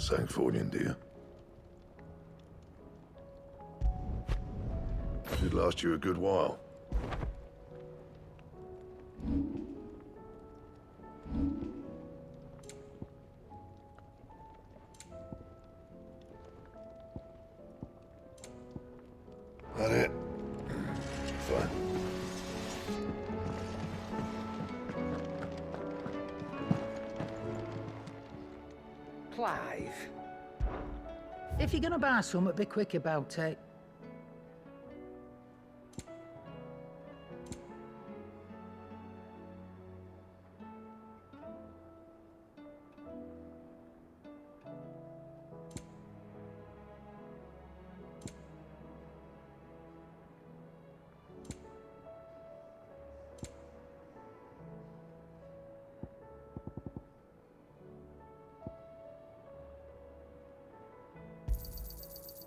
Sanctfordian, do you? Should last you a good while. That it? Fine. Clive. If you're gonna buy something, be quick about it.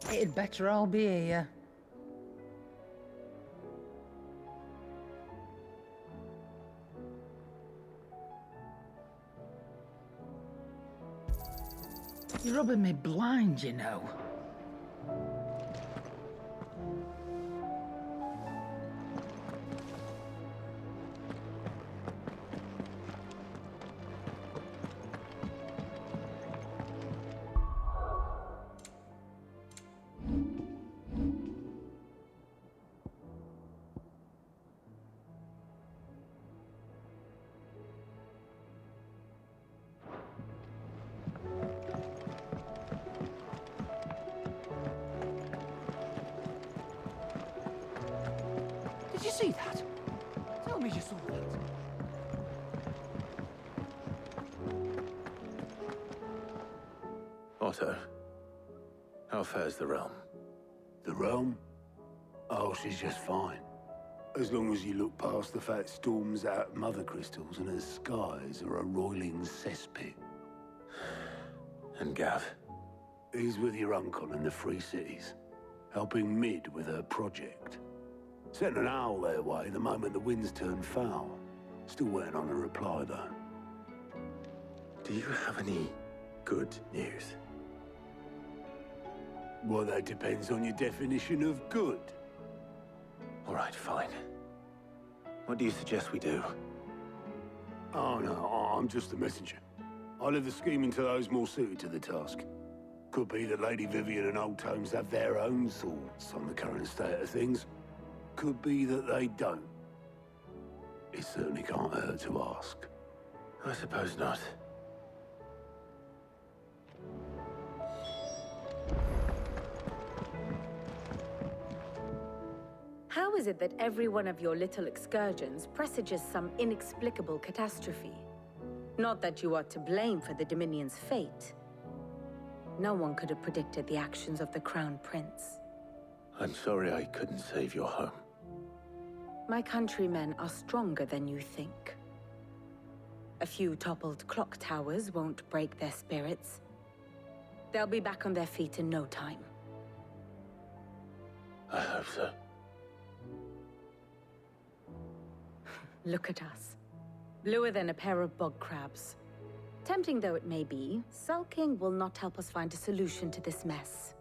It'd better all be here. You're rubbing me blind, you know. Did you see that? Tell me you saw that. Otto, how fares the realm? The realm? Oh, she's just fine. As long as you look past the fat storms out mother crystals and her skies are a roiling cesspit. And Gav? He's with your uncle in the Free Cities, helping Mid with her project. Sent an owl their way the moment the winds turned foul. Still waiting on a reply, though. Do you have any good news? Well, that depends on your definition of good. All right, fine. What do you suggest we do? Oh, no, I'm just a messenger. I leave the scheming to those more suited to the task. Could be that Lady Vivian and Old Tomes have their own thoughts on the current state of things. Could be that they don't. It certainly can't hurt to ask. I suppose not. How is it that every one of your little excursions presages some inexplicable catastrophe? Not that you are to blame for the Dominion's fate. No one could have predicted the actions of the Crown Prince. I'm sorry I couldn't save your home. My countrymen are stronger than you think. A few toppled clock towers won't break their spirits. They'll be back on their feet in no time. I hope so. Look at us. Bluer than a pair of bog crabs. Tempting though it may be, sulking will not help us find a solution to this mess.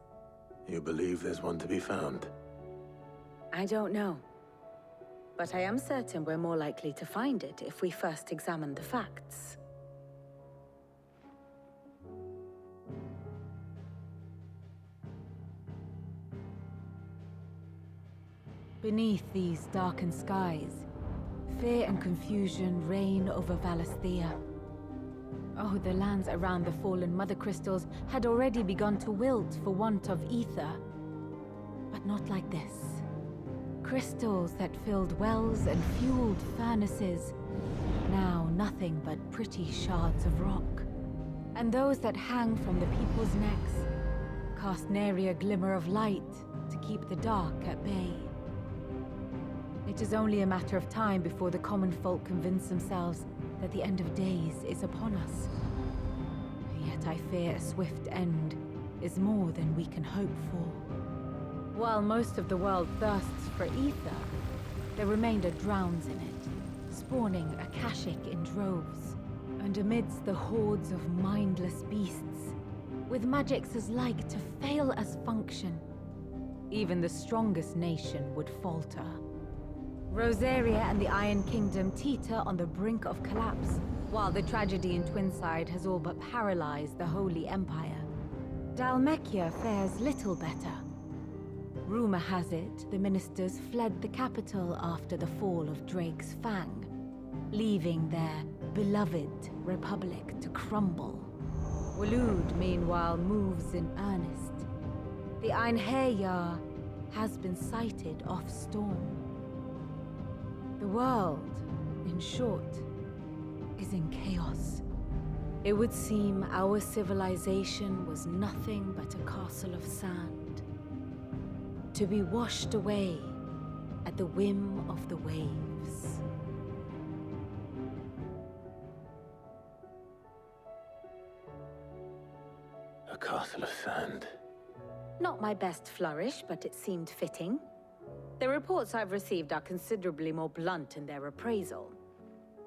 You believe there's one to be found? I don't know. But I am certain we're more likely to find it if we first examine the facts. Beneath these darkened skies, fear and confusion reign over Valisthea. Oh, the lands around the fallen Mother Crystals had already begun to wilt for want of ether. But not like this. Crystals that filled wells and fueled furnaces, now nothing but pretty shards of rock. And those that hang from the people's necks cast nary a glimmer of light to keep the dark at bay. It is only a matter of time before the common folk convince themselves that the end of days is upon us. Yet I fear a swift end is more than we can hope for. While most of the world thirsts for ether, the remainder drowns in it, spawning Akashic in droves. And amidst the hordes of mindless beasts, with magics as like to fail as function, even the strongest nation would falter. Rosaria and the Iron Kingdom teeter on the brink of collapse, while the tragedy in Twinside has all but paralyzed the Holy Empire. Dhalmekia fares little better. Rumor has it the ministers fled the capital after the fall of Drake's Fang, leaving their beloved republic to crumble. Waloed, meanwhile, moves in earnest. The Einherjar has been sighted off Storm. The world, in short, is in chaos. It would seem our civilization was nothing but a castle of sand, to be washed away at the whim of the waves. A castle of sand. Not my best flourish, but it seemed fitting. The reports I've received are considerably more blunt in their appraisal.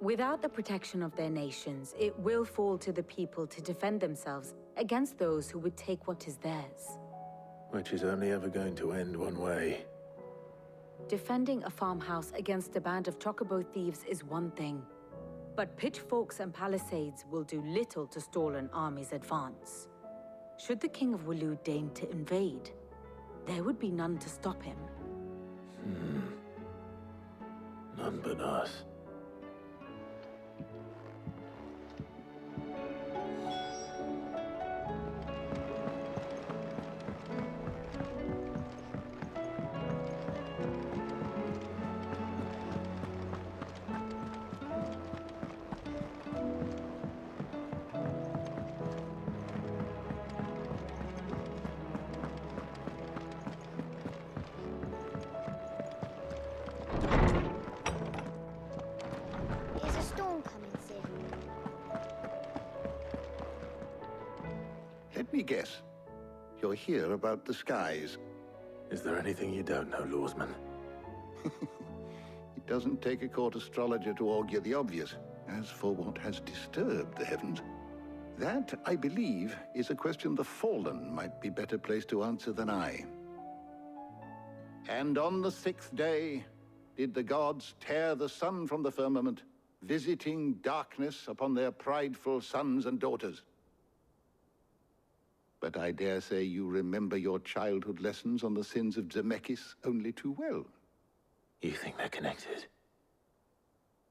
Without the protection of their nations, it will fall to the people to defend themselves against those who would take what is theirs. Which is only ever going to end one way. Defending a farmhouse against a band of chocobo thieves is one thing, but pitchforks and palisades will do little to stall an army's advance. Should the King of Waloed deign to invade, there would be none to stop him. None but us. Is a storm coming soon? Let me guess. You're here about the skies. Is there anything you don't know, Lawsman? It doesn't take a court astrologer to augur the obvious. As for what has disturbed the heavens, that, I believe, is a question the Fallen might be better placed to answer than I. And on the 6th day did the gods tear the sun from the firmament, visiting darkness upon their prideful sons and daughters. But I dare say you remember your childhood lessons on the sins of Zemeckis only too well. You think they're connected?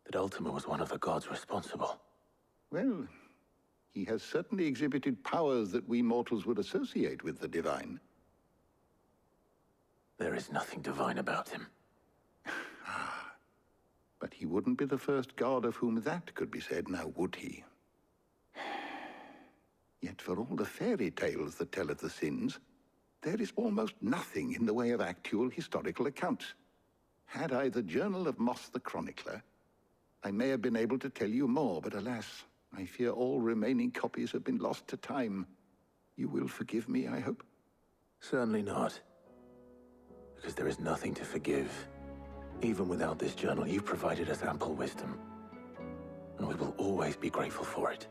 That Ultima was one of the gods responsible? Well, he has certainly exhibited powers that we mortals would associate with the divine. There is nothing divine about him. But he wouldn't be the first god of whom that could be said, now would he? Yet for all the fairy tales that tell of the sins, there is almost nothing in the way of actual historical accounts. Had I the Journal of Moss the Chronicler, I may have been able to tell you more, but alas, I fear all remaining copies have been lost to time. You will forgive me, I hope? Certainly not. Because there is nothing to forgive. Even without this journal, you've provided us ample wisdom. And we will always be grateful for it.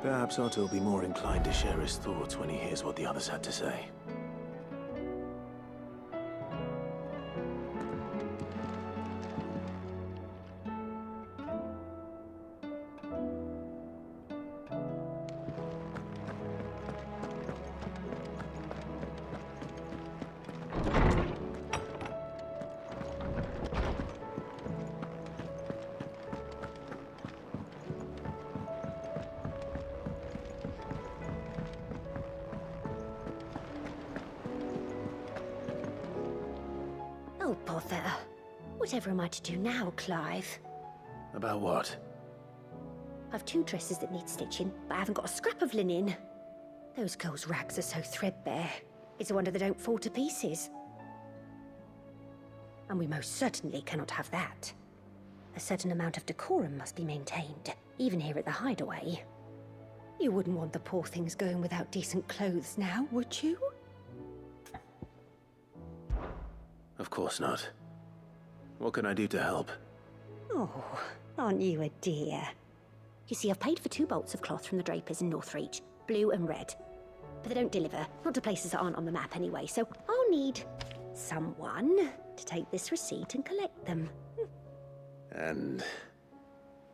Perhaps Otto will be more inclined to share his thoughts when he hears what the others had to say. Oh, bother. Whatever am I to do now, Clive? About what? I've 2 dresses that need stitching, but I haven't got a scrap of linen. Those girls' rags are so threadbare. It's a wonder they don't fall to pieces. And we most certainly cannot have that. A certain amount of decorum must be maintained, even here at the Hideaway. You wouldn't want the poor things going without decent clothes now, would you? Of course not. What can I do to help? Oh, aren't you a dear? You see, I've paid for 2 bolts of cloth from the drapers in Northreach, blue and red. But they don't deliver, not to places that aren't on the map anyway, so I'll need someone to take this receipt and collect them. And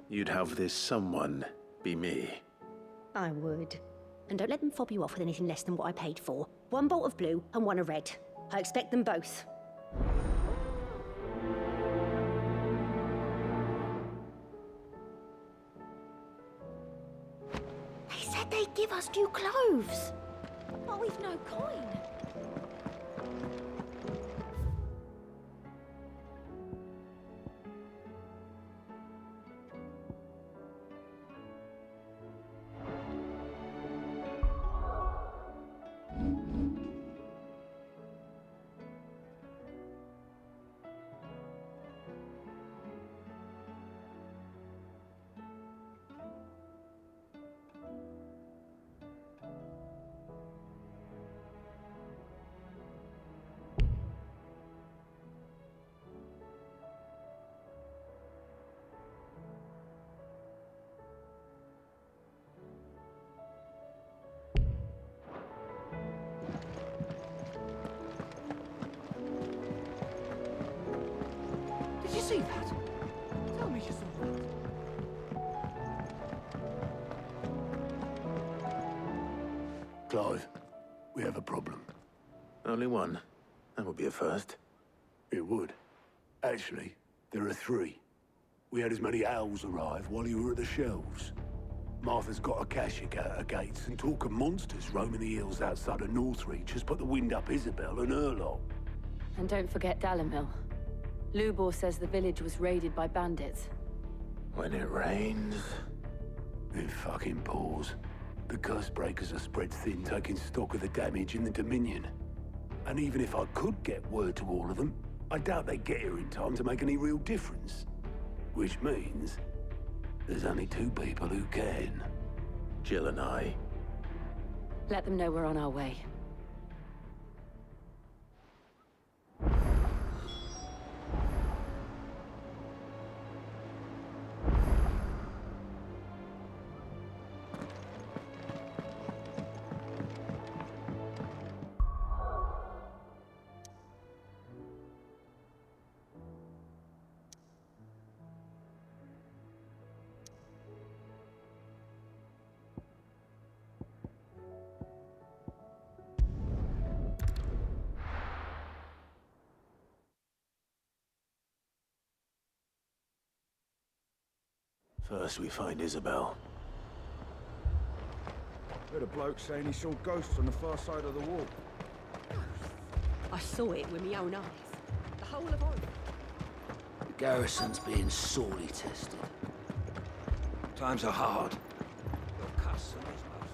you'd have this someone be me. I would. And don't let them fob you off with anything less than what I paid for. 1 bolt of blue and 1 of red. I expect them both. They said they'd give us new clothes. But we've no coin. Did you see that? Tell me you saw that. Clive, we have a problem. Only one. That would be a first. It would. Actually, there are 3. We had as many owls arrive while you were at the shelves. Martha's got a Kashyyyk at her gates, and talk of monsters roaming the hills outside of Northreach has put the wind up Isabel and her lot. And don't forget Dalimil. Lubor says the village was raided by bandits. When it rains... It fucking pours. The curse breakers are spread thin, taking stock of the damage in the Dominion. And even if I could get word to all of them, I doubt they'd get here in time to make any real difference. Which means there's only 2 people who can. Jill and I. Let them know we're on our way. First we find Isabel. Heard a bloke saying he saw ghosts on the far side of the wall. I saw it with my own eyes. The whole of Oregon. The garrison's being sorely tested. Times are hard. Your customers must.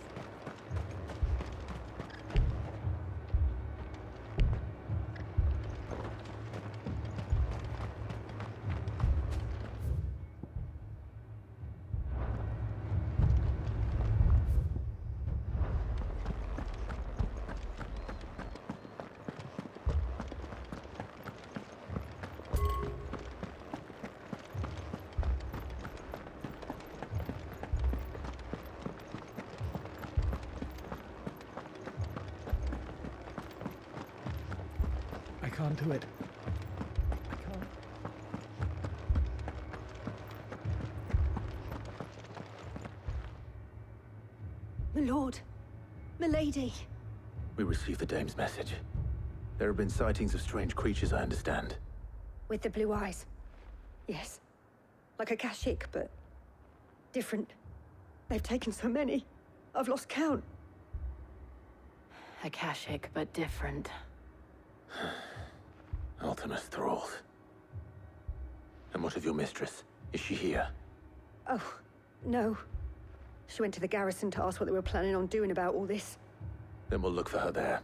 I can't do it. I can't. My lord. My lady. We received the dame's message. There have been sightings of strange creatures, I understand. With the blue eyes. Yes. Like a Kashyyyk, but different. They've taken so many. I've lost count. A Kashyyyk, but different. Ultimus thralls. And what of your mistress? Is she here? Oh, no. She went to the garrison to ask what they were planning on doing about all this. Then we'll look for her there.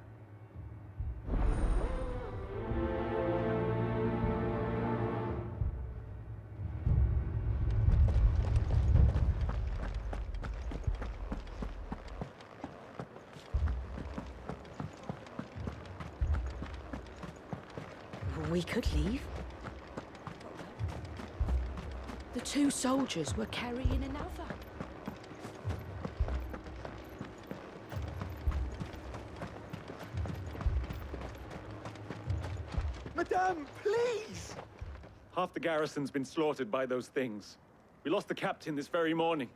We could leave. The 2 soldiers were carrying another. Sam, please! Half the garrison's been slaughtered by those things. We lost the captain this very morning.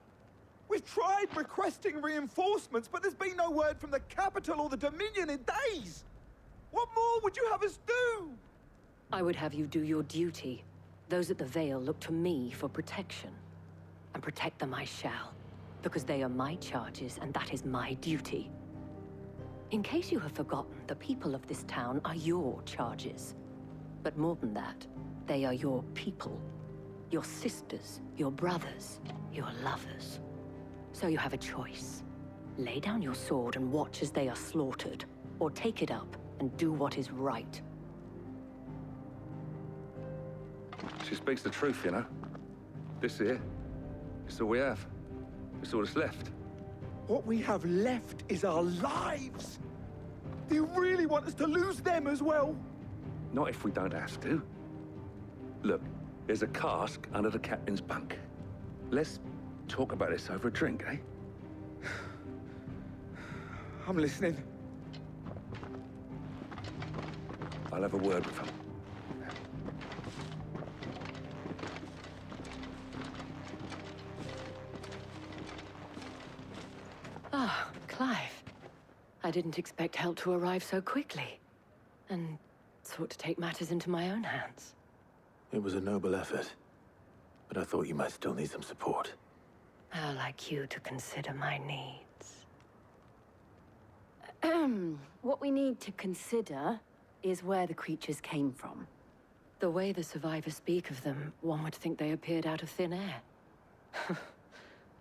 We've tried requesting reinforcements, but there's been no word from the capital or the Dominion in days! What more would you have us do? I would have you do your duty. Those at the Vale look to me for protection. And protect them I shall. Because they are my charges, and that is my duty. In case you have forgotten, the people of this town are your charges. But more than that, they are your people. Your sisters, your brothers, your lovers. So you have a choice. Lay down your sword and watch as they are slaughtered, or take it up and do what is right. She speaks the truth, you know. This here, it's all we have. It's all that's left. What we have left is our lives! Do you really want us to lose them as well? Not if we don't have to. Look, there's a cask under the captain's bunk. Let's talk about this over a drink, eh? I'm listening. I'll have a word with him. Ah, Clive. I didn't expect help to arrive so quickly. And sought to take matters into my own hands. It was a noble effort. But I thought you might still need some support. How like you to consider my needs. What we need to consider is where the creatures came from. The way the survivors speak of them, one would think they appeared out of thin air.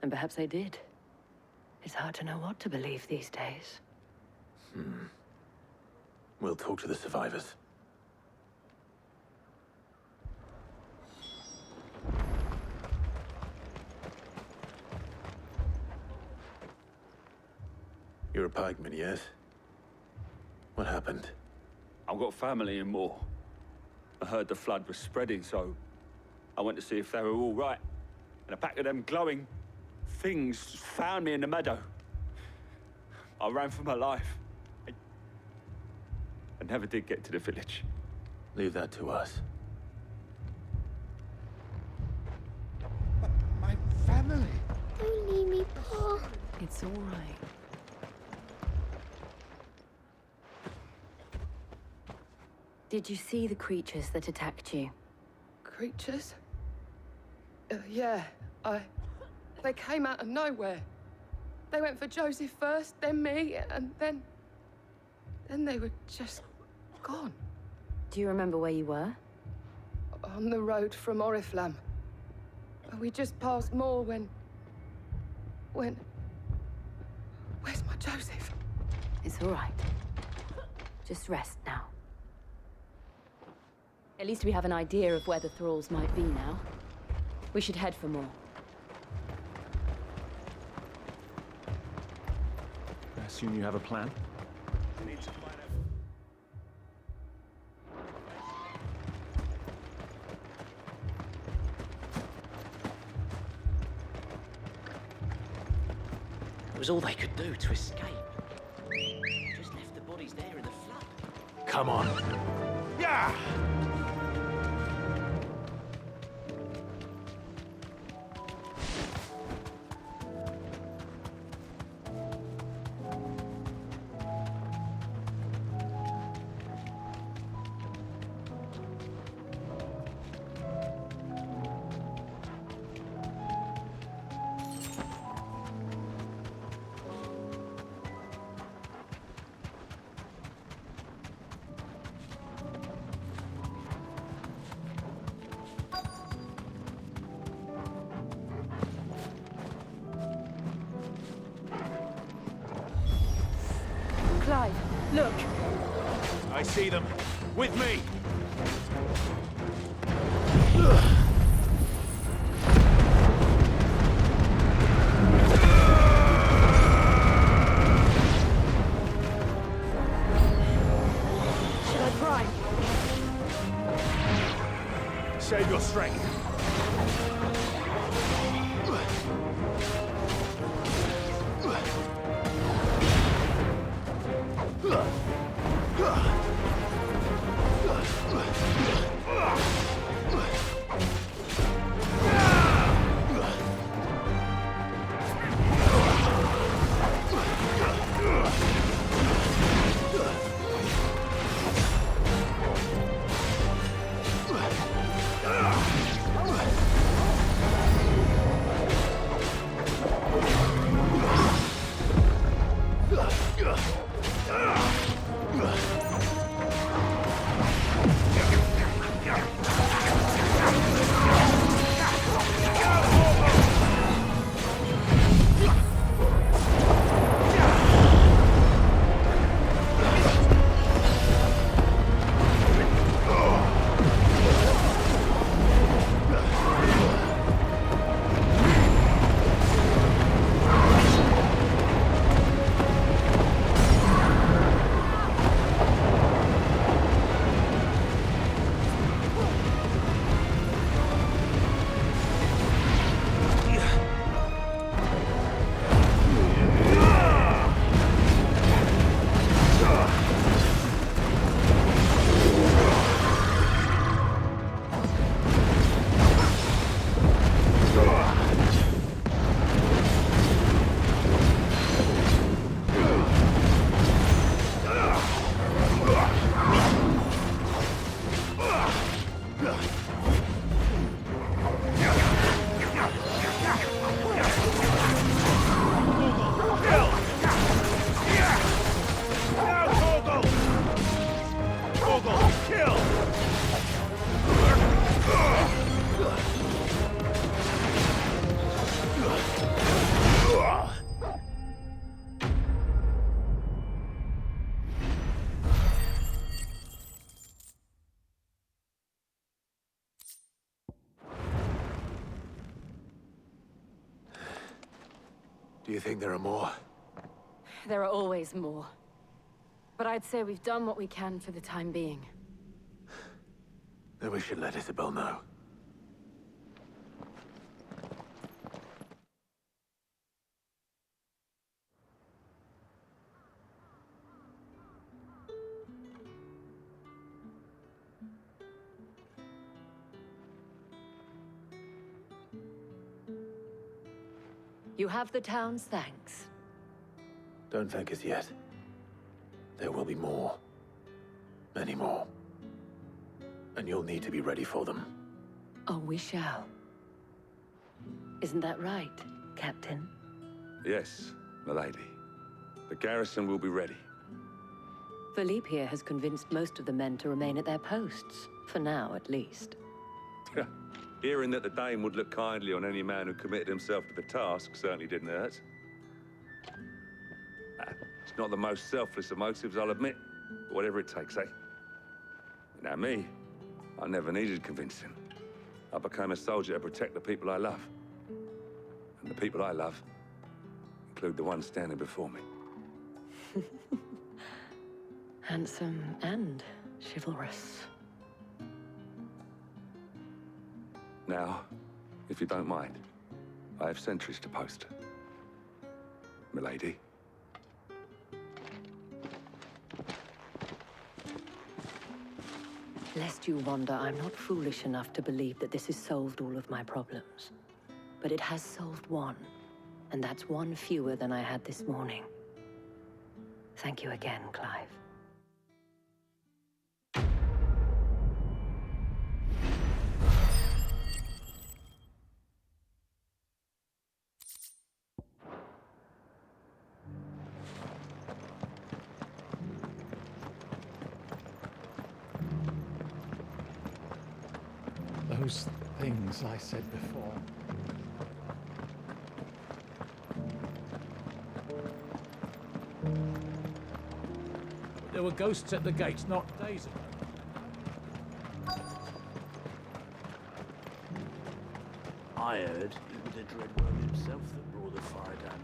And perhaps they did. It's hard to know what to believe these days. We'll talk to the survivors. You're a pikeman, yes? What happened? I've got family in Moor. I heard the flood was spreading, so I went to see if they were all right. And a pack of them glowing things found me in the meadow. I ran for my life. I never did get to the village. Leave that to us. My family! Don't leave me, Pa. It's all right. Did you see the creatures that attacked you? Creatures? Yeah, They came out of nowhere. They went for Joseph first, then me, and then they were just gone. Do you remember where you were? On the road from Oriflamme. We just passed Moor when... Where's my Joseph? It's all right. Just rest now. At least we have an idea of where the thralls might be now. We should head for more. I assume you have a plan? It was all they could do to escape. Just left the bodies there in the flood. Come on. Yeah! Clive, look. I see them. With me! Should I prime? Save your strength. Do you think there are more? There are always more. But I'd say we've done what we can for the time being. Then we should let Isabel know. You have the town's thanks. Don't thank us yet. There will be more. Many more. And you'll need to be ready for them. Oh, we shall. Isn't that right, Captain? Yes, milady. The garrison will be ready. Philippe here has convinced most of the men to remain at their posts. For now, at least. Hearing that the Dame would look kindly on any man who committed himself to the task certainly didn't hurt. It's not the most selfless of motives, I'll admit. But whatever it takes, eh? Now me, I never needed convincing. I became a soldier to protect the people I love. And the people I love include the ones standing before me. Handsome and chivalrous. Now, if you don't mind, I have sentries to post. Milady. Lest you wonder, I'm not foolish enough to believe that this has solved all of my problems. But it has solved one, and that's one fewer than I had this morning. Thank you again, Clive. Those things I said before. There were ghosts at the gates not days ago. I heard it was the Dreadworm himself that brought the fire down.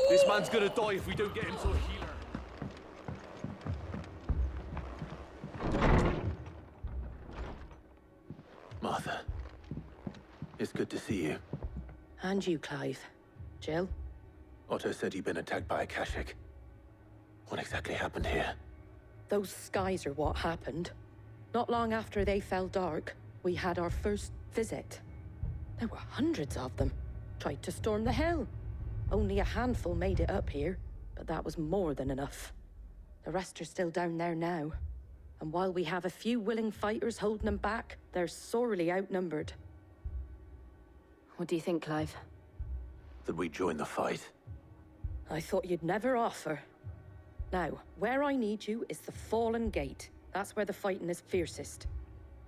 This man's gonna die if we don't get him to a healer. Martha, it's good to see you. And you, Clive. Jill? Otto said you'd been attacked by a Kashik. What exactly happened here? Those skies are what happened. Not long after they fell dark, we had our first visit. There were hundreds of them. Tried to storm the hill. Only a handful made it up here, but that was more than enough. The rest are still down there now. And while we have a few willing fighters holding them back, they're sorely outnumbered. What do you think, Clive? That we join the fight. I thought you'd never offer. Now, where I need you is the Fallen Gate. That's where the fighting is fiercest.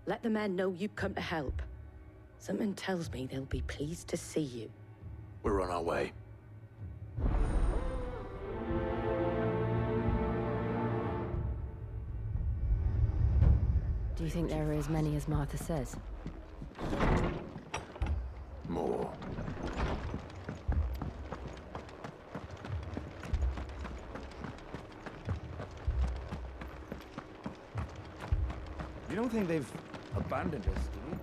Let the men know you've come to help. Something tells me they'll be pleased to see you. We're on our way. Do you think there are as many as Martha says? More. You don't think they've abandoned us, do you?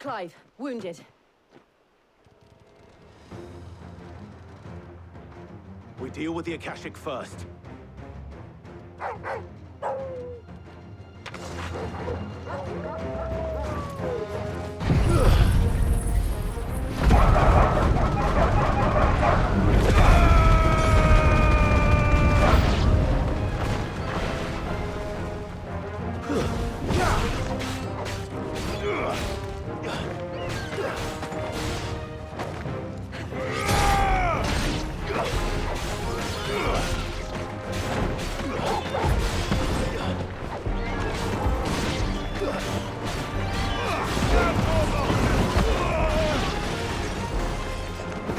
Clive, wounded. We deal with the Akashic first.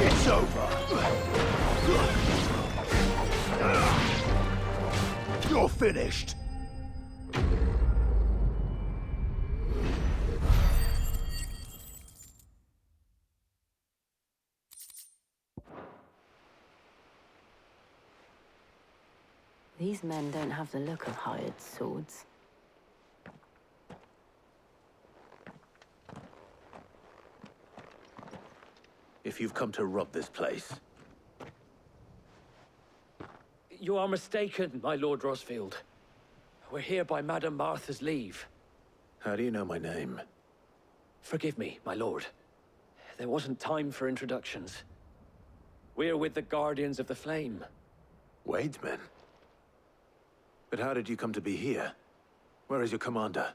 It's over. You're finished. These men don't have the look of hired swords. If you've come to rob this place, You are mistaken, my Lord Rosfield. We're here by Madame Martha's leave. how do you know my name? Forgive me, my lord. There wasn't time for introductions. We're with the Guardians of the Flame. Wade's men? But how did you come to be here? Where is your commander?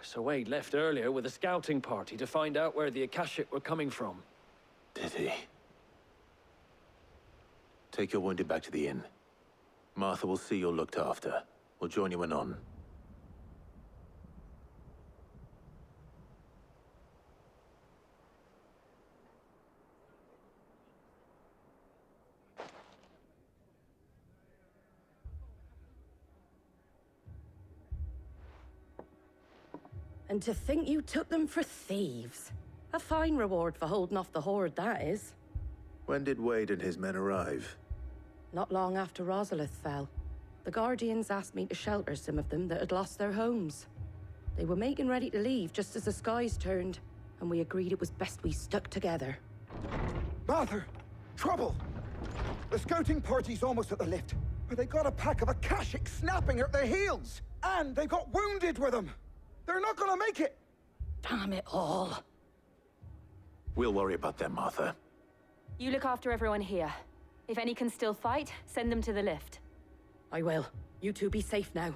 Sir Wade left earlier with a scouting party to find out where the Akashic were coming from. Did he? Take your wounded back to the inn. Martha will see you're looked after. We'll join you anon. And to think you took them for thieves. A fine reward for holding off the horde, that is. When did Wade and his men arrive? Not long after Rosalith fell. The Guardians asked me to shelter some of them that had lost their homes. They were making ready to leave just as the skies turned, and we agreed it was best we stuck together. Martha! Trouble! The scouting party's almost at the lift, but they got a pack of Akashic snapping at their heels! And they got wounded with them! They're not gonna make it! Damn it all. We'll worry about them, Martha. You look after everyone here. If any can still fight, send them to the lift. I will. You two be safe now.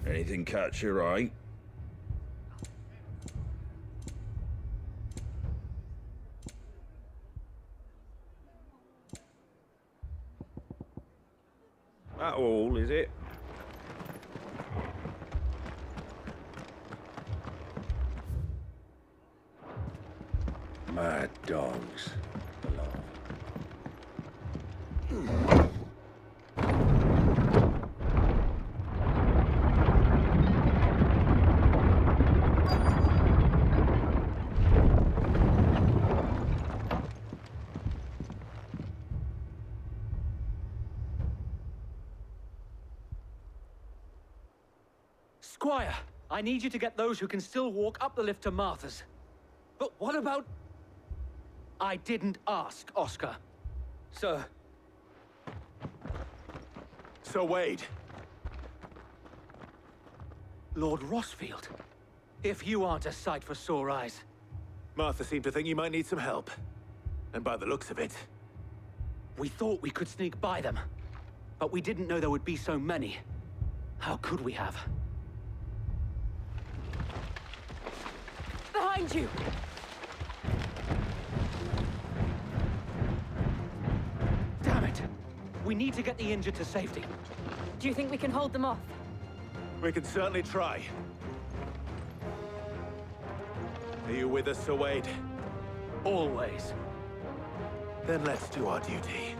Anything catch your eye? That all, is it? Mad dogs. Squire, I need you to get those who can still walk up the lift to Martha's. But what about... I didn't ask, Oscar. Sir. Sir Wade. Lord Rosfield. If you aren't a sight for sore eyes. Martha seemed to think you might need some help. And by the looks of it... We thought we could sneak by them. But we didn't know there would be so many. How could we have? Behind you! Damn it! We need to get the injured to safety. Do you think we can hold them off? We can certainly try. Are you with us, Sir Wade? Always. Then let's do our duty.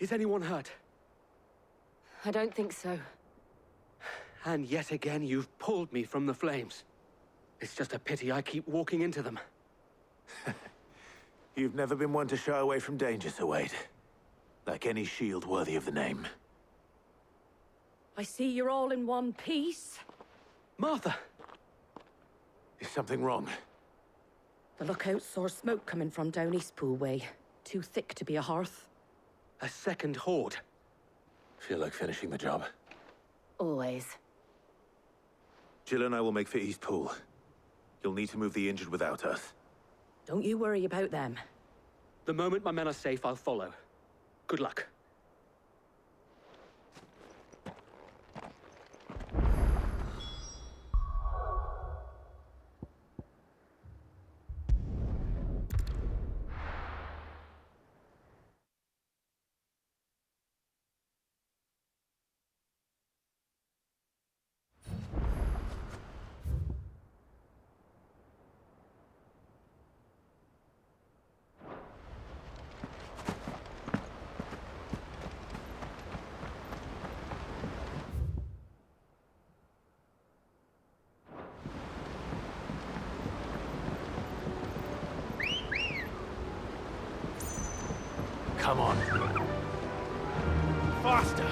Is anyone hurt? I don't think so. And yet again, you've pulled me from the flames. It's just a pity I keep walking into them. You've never been one to shy away from danger, Sir Wade. Like any shield worthy of the name. I see you're all in one piece. Martha! Is something wrong? The lookout saw smoke coming from down Eastpool way. Too thick to be a hearth. A second horde. Feel like finishing the job? Always. Jill and I will make for Eastpool. You'll need to move the injured without us. Don't you worry about them. The moment my men are safe, I'll follow. Good luck. Come on. Faster!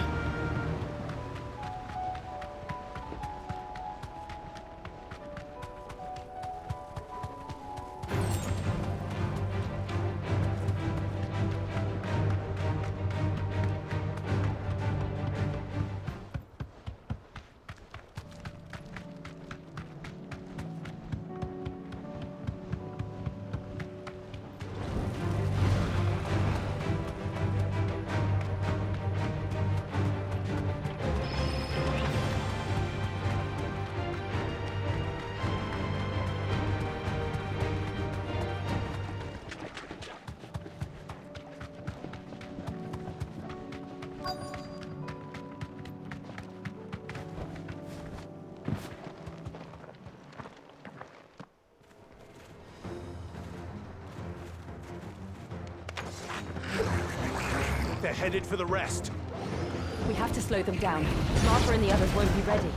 They're headed for the rest. We have to slow them down. Martha and the others won't be ready.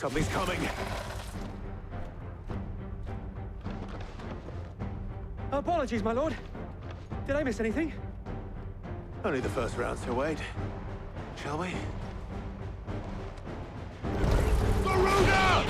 Something's coming. Apologies, my lord. Did I miss anything? Only the first round, Sir Wade. Shall we? Garuda!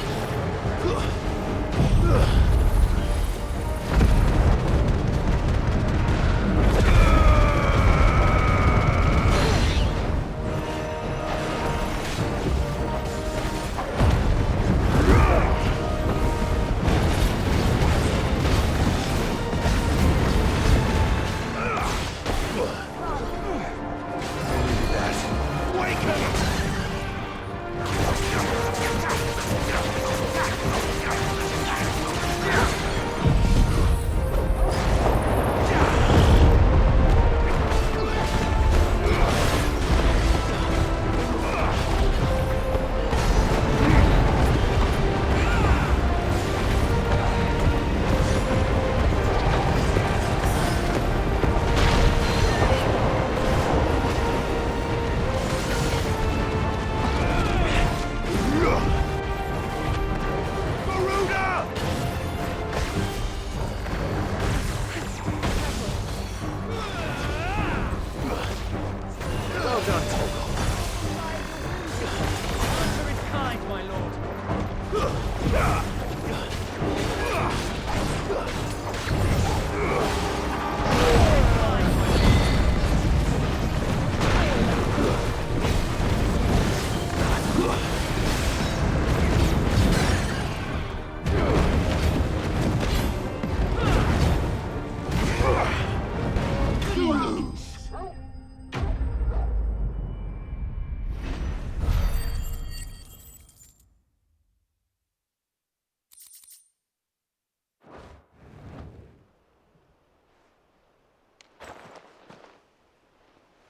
Wake up!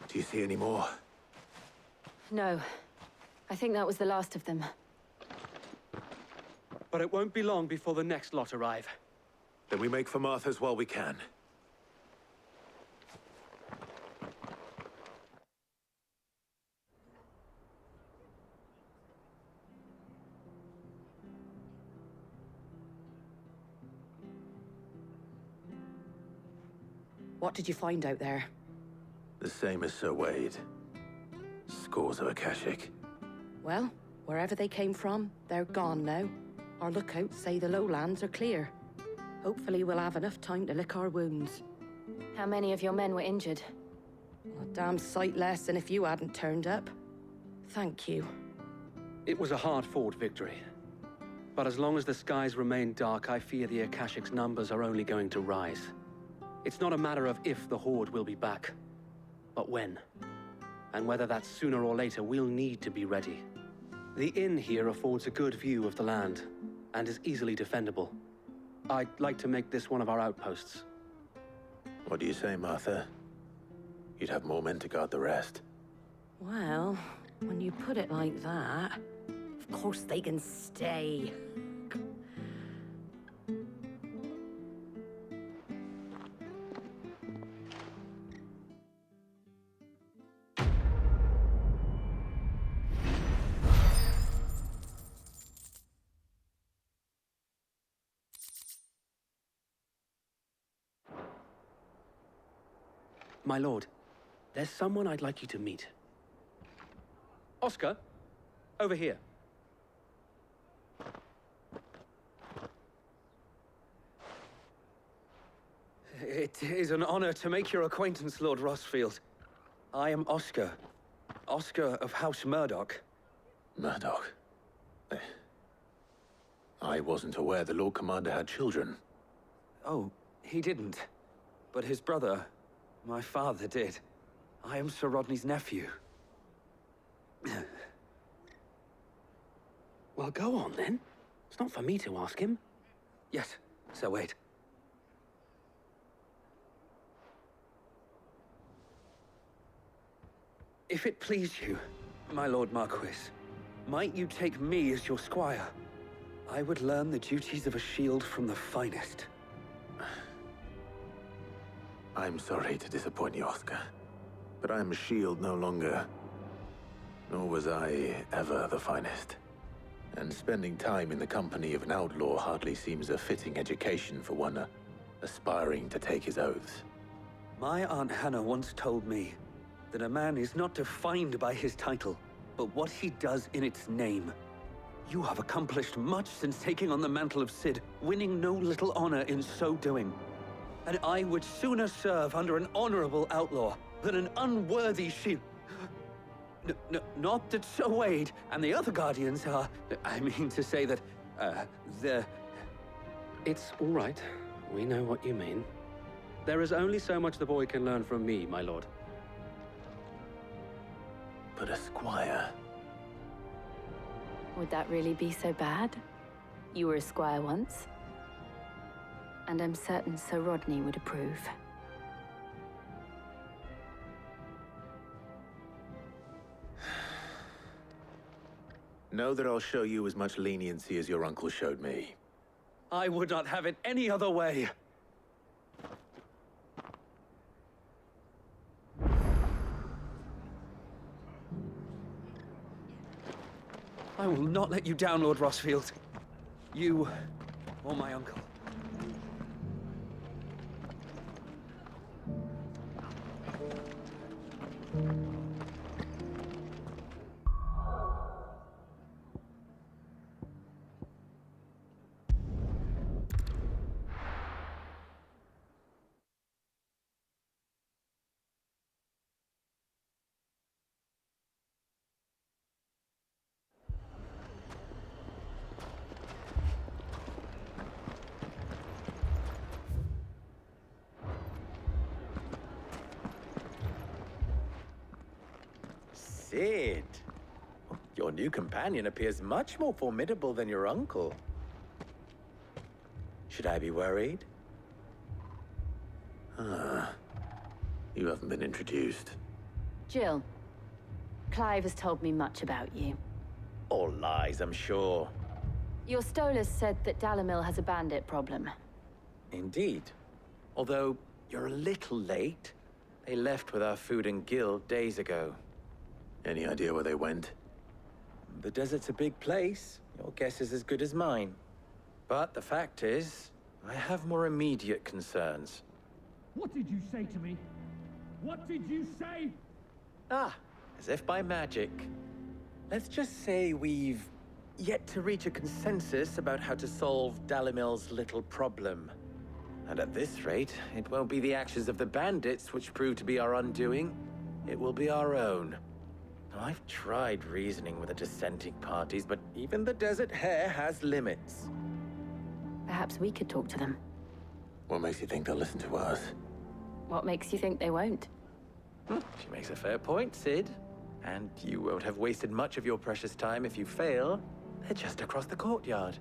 Do you see any more? No. I think that was the last of them. But it won't be long before the next lot arrive. Then we make for Martha's while we can. What did you find out there? The same as Sir Wade. Scores of Akashic. Well, wherever they came from, they're gone now. Our lookouts say the lowlands are clear. Hopefully we'll have enough time to lick our wounds. How many of your men were injured? A damn sight less than if you hadn't turned up. Thank you. It was a hard-fought victory. But as long as the skies remain dark, I fear the Akashic's numbers are only going to rise. It's not a matter of if the Horde will be back, but when. And whether that's sooner or later, we'll need to be ready. The inn here affords a good view of the land, and is easily defendable. I'd like to make this one of our outposts. What do you say, Martha? You'd have more men to guard the rest. Well, when you put it like that, of course they can stay. My lord, there's someone I'd like you to meet. Oscar, over here. It is an honor to make your acquaintance, Lord Rossfield. I am Oscar. Oscar of House Murdoch. Murdoch? I wasn't aware the Lord Commander had children. Oh, he didn't. But his brother, my father, did. I am Sir Rodney's nephew. Well, go on then. It's not for me to ask him. Yes, Sir Wade. If it please you, my Lord Marquis, might you take me as your squire? I would learn the duties of a shield from the finest. I'm sorry to disappoint you, Oscar. But I'm a shield no longer. Nor was I ever the finest. And spending time in the company of an outlaw hardly seems a fitting education for one aspiring to take his oaths. My Aunt Hannah once told me that a man is not defined by his title, but what he does in its name. You have accomplished much since taking on the mantle of Cid, winning no little honor in so doing. And I would sooner serve under an honorable outlaw than an unworthy shield. Not that Sir Wade and the other Guardians are... I mean to say that, they're... It's all right. We know what you mean. There is only so much the boy can learn from me, my lord. But a squire... Would that really be so bad? You were a squire once. And I'm certain Sir Rodney would approve. Know that I'll show you as much leniency as your uncle showed me. I would not have it any other way. I will not let you down, Lord Rossfield. You, or my uncle. Sid. Your new companion appears much more formidable than your uncle. Should I be worried? Ah. You haven't been introduced. Jill, Clive has told me much about you. All lies, I'm sure. Your Stolas said that Dalamil has a bandit problem. Indeed. Although, you're a little late. They left with our food and guild days ago. Any idea where they went? The desert's a big place. Your guess is as good as mine. But the fact is, I have more immediate concerns. What did you say to me? What did you say? Ah, as if by magic. Let's just say we've yet to reach a consensus about how to solve Dalamil's little problem. And at this rate, it won't be the actions of the bandits which prove to be our undoing. It will be our own. Now, I've tried reasoning with the dissenting parties, but even the Desert Hare has limits. Perhaps we could talk to them. What makes you think they'll listen to us? What makes you think they won't? She makes a fair point, Sid. And you won't have wasted much of your precious time if you fail. They're just across the courtyard.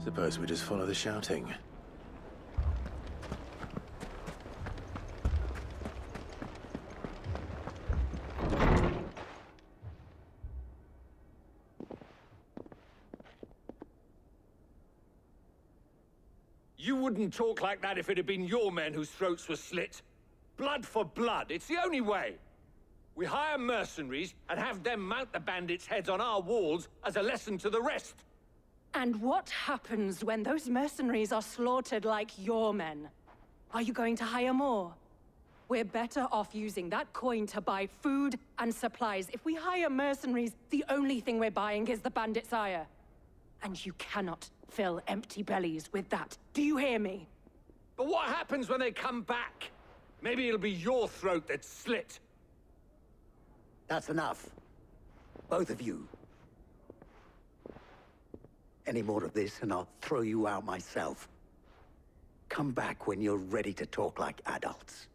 Suppose we just follow the shouting. You wouldn't talk like that if it had been your men whose throats were slit. Blood for blood, it's the only way. We hire mercenaries and have them mount the bandits' heads on our walls as a lesson to the rest. And what happens when those mercenaries are slaughtered like your men? Are you going to hire more? We're better off using that coin to buy food and supplies. If we hire mercenaries, the only thing we're buying is the bandit's ire. And you cannot fill empty bellies with that. Do you hear me? But what happens when they come back? Maybe it'll be your throat that's slit. That's enough. Both of you. Any more of this and I'll throw you out myself. Come back when you're ready to talk like adults.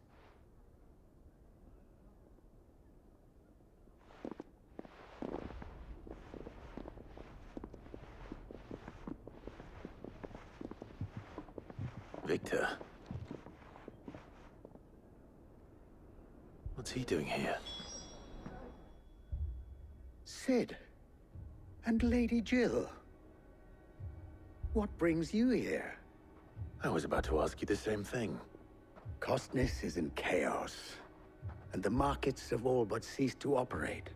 Victor. What's he doing here? Sid. And Lady Jill. What brings you here? I was about to ask you the same thing. Costness is in chaos, and the markets have all but ceased to operate.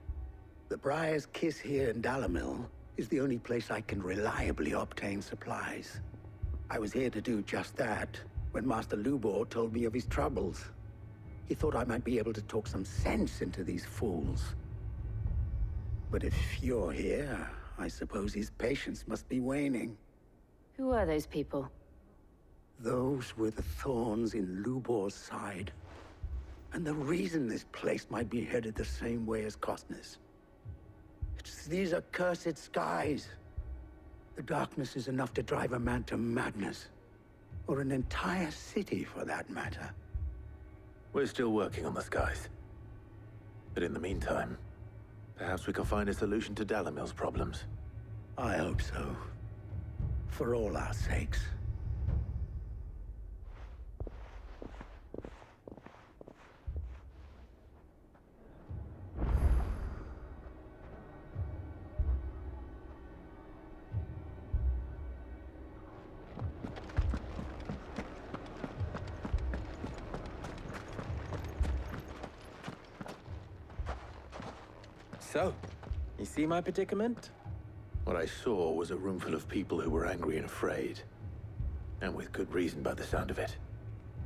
The Briar's Kiss here in Dalamil is the only place I can reliably obtain supplies. I was here to do just that when Master Lubor told me of his troubles. He thought I might be able to talk some sense into these fools. But if you're here, I suppose his patience must be waning. Who are those people? Those were the thorns in Lubor's side. And the reason this place might be headed the same way as Costness. It's these accursed skies. The darkness is enough to drive a man to madness. Or an entire city, for that matter. We're still working on the skies. But in the meantime, perhaps we can find a solution to Dalamil's problems. I hope so. For all our sakes. So, you see my predicament? What I saw was a room full of people who were angry and afraid. And with good reason by the sound of it.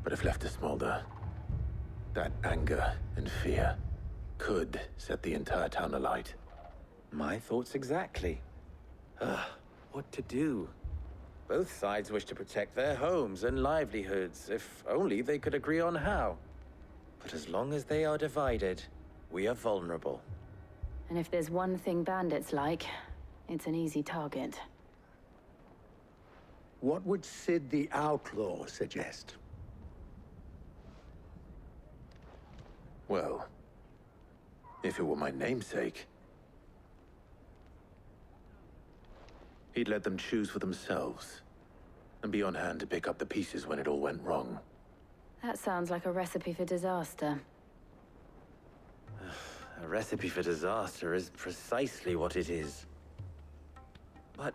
But if left to smolder, that anger and fear could set the entire town alight. My thoughts exactly. What to do? Both sides wish to protect their homes and livelihoods, if only they could agree on how. But as long as they are divided, we are vulnerable. And if there's one thing bandits like, it's an easy target. What would Sid the Outlaw suggest? Well, if it were my namesake, he'd let them choose for themselves and be on hand to pick up the pieces when it all went wrong. That sounds like a recipe for disaster. A recipe for disaster is precisely what it is. But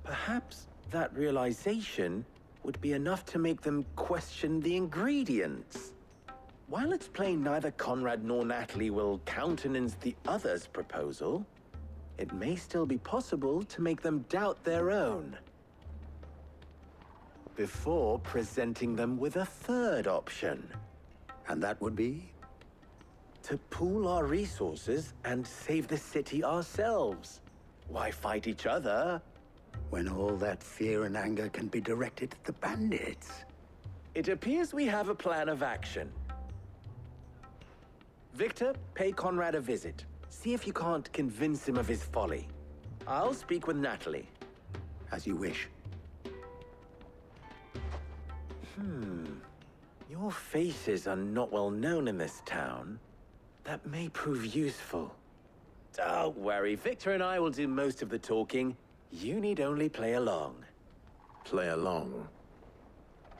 perhaps that realization would be enough to make them question the ingredients. While it's plain neither Conrad nor Natalie will countenance the other's proposal, it may still be possible to make them doubt their own. Before presenting them with a third option. And that would be? To pool our resources and save the city ourselves. Why fight each other? When all that fear and anger can be directed at the bandits. It appears we have a plan of action. Victor, pay Conrad a visit. See if you can't convince him of his folly. I'll speak with Natalie. As you wish. Your faces are not well known in this town. That may prove useful. Don't worry, Victor and I will do most of the talking. You need only play along. Play along?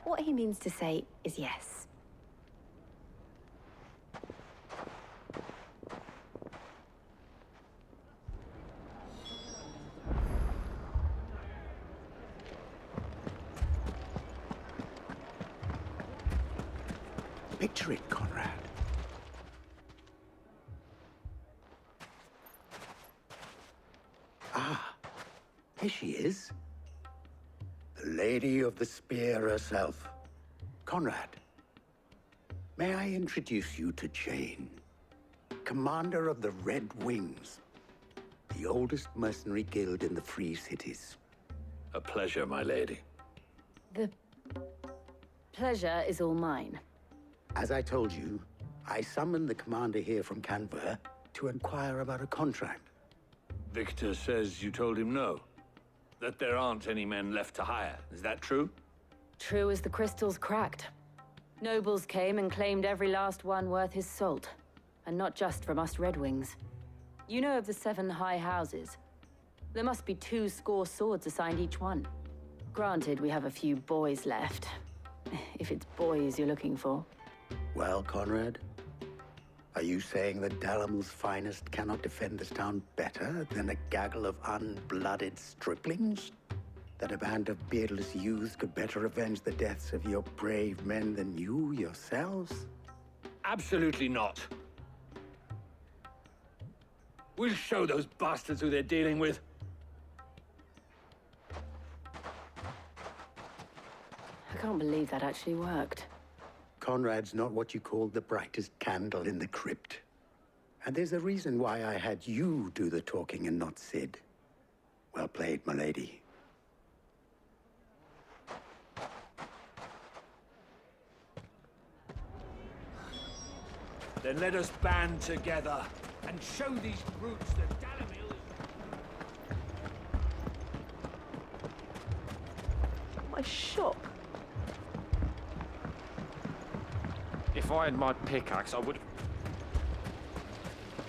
What he means to say is yes. Picture it, Conrad. Ah, here she is. The Lady of the Spear herself. Conrad, may I introduce you to Jane, commander of the Red Wings, the oldest mercenary guild in the Free Cities. A pleasure, my lady. The pleasure is all mine. As I told you, I summoned the commander here from Canberra to inquire about a contract. Victor says you told him no. That there aren't any men left to hire. Is that true? True as the crystals cracked. Nobles came and claimed every last one worth his salt. And not just from us Red Wings. You know of the 7 high houses. There must be 2 swords assigned each one. Granted, we have a few boys left. If it's boys you're looking for. Well, Conrad, are you saying that Dalamil's finest cannot defend this town better than a gaggle of unblooded striplings? That a band of beardless youths could better avenge the deaths of your brave men than you yourselves? Absolutely not. We'll show those bastards who they're dealing with. I can't believe that actually worked. Conrad's not what you call the brightest candle in the crypt. And there's a reason why I had you do the talking and not Sid. Well played, my lady. Then let us band together and show these brutes that Dalamil is... My shop. If I had my pickaxe, I would...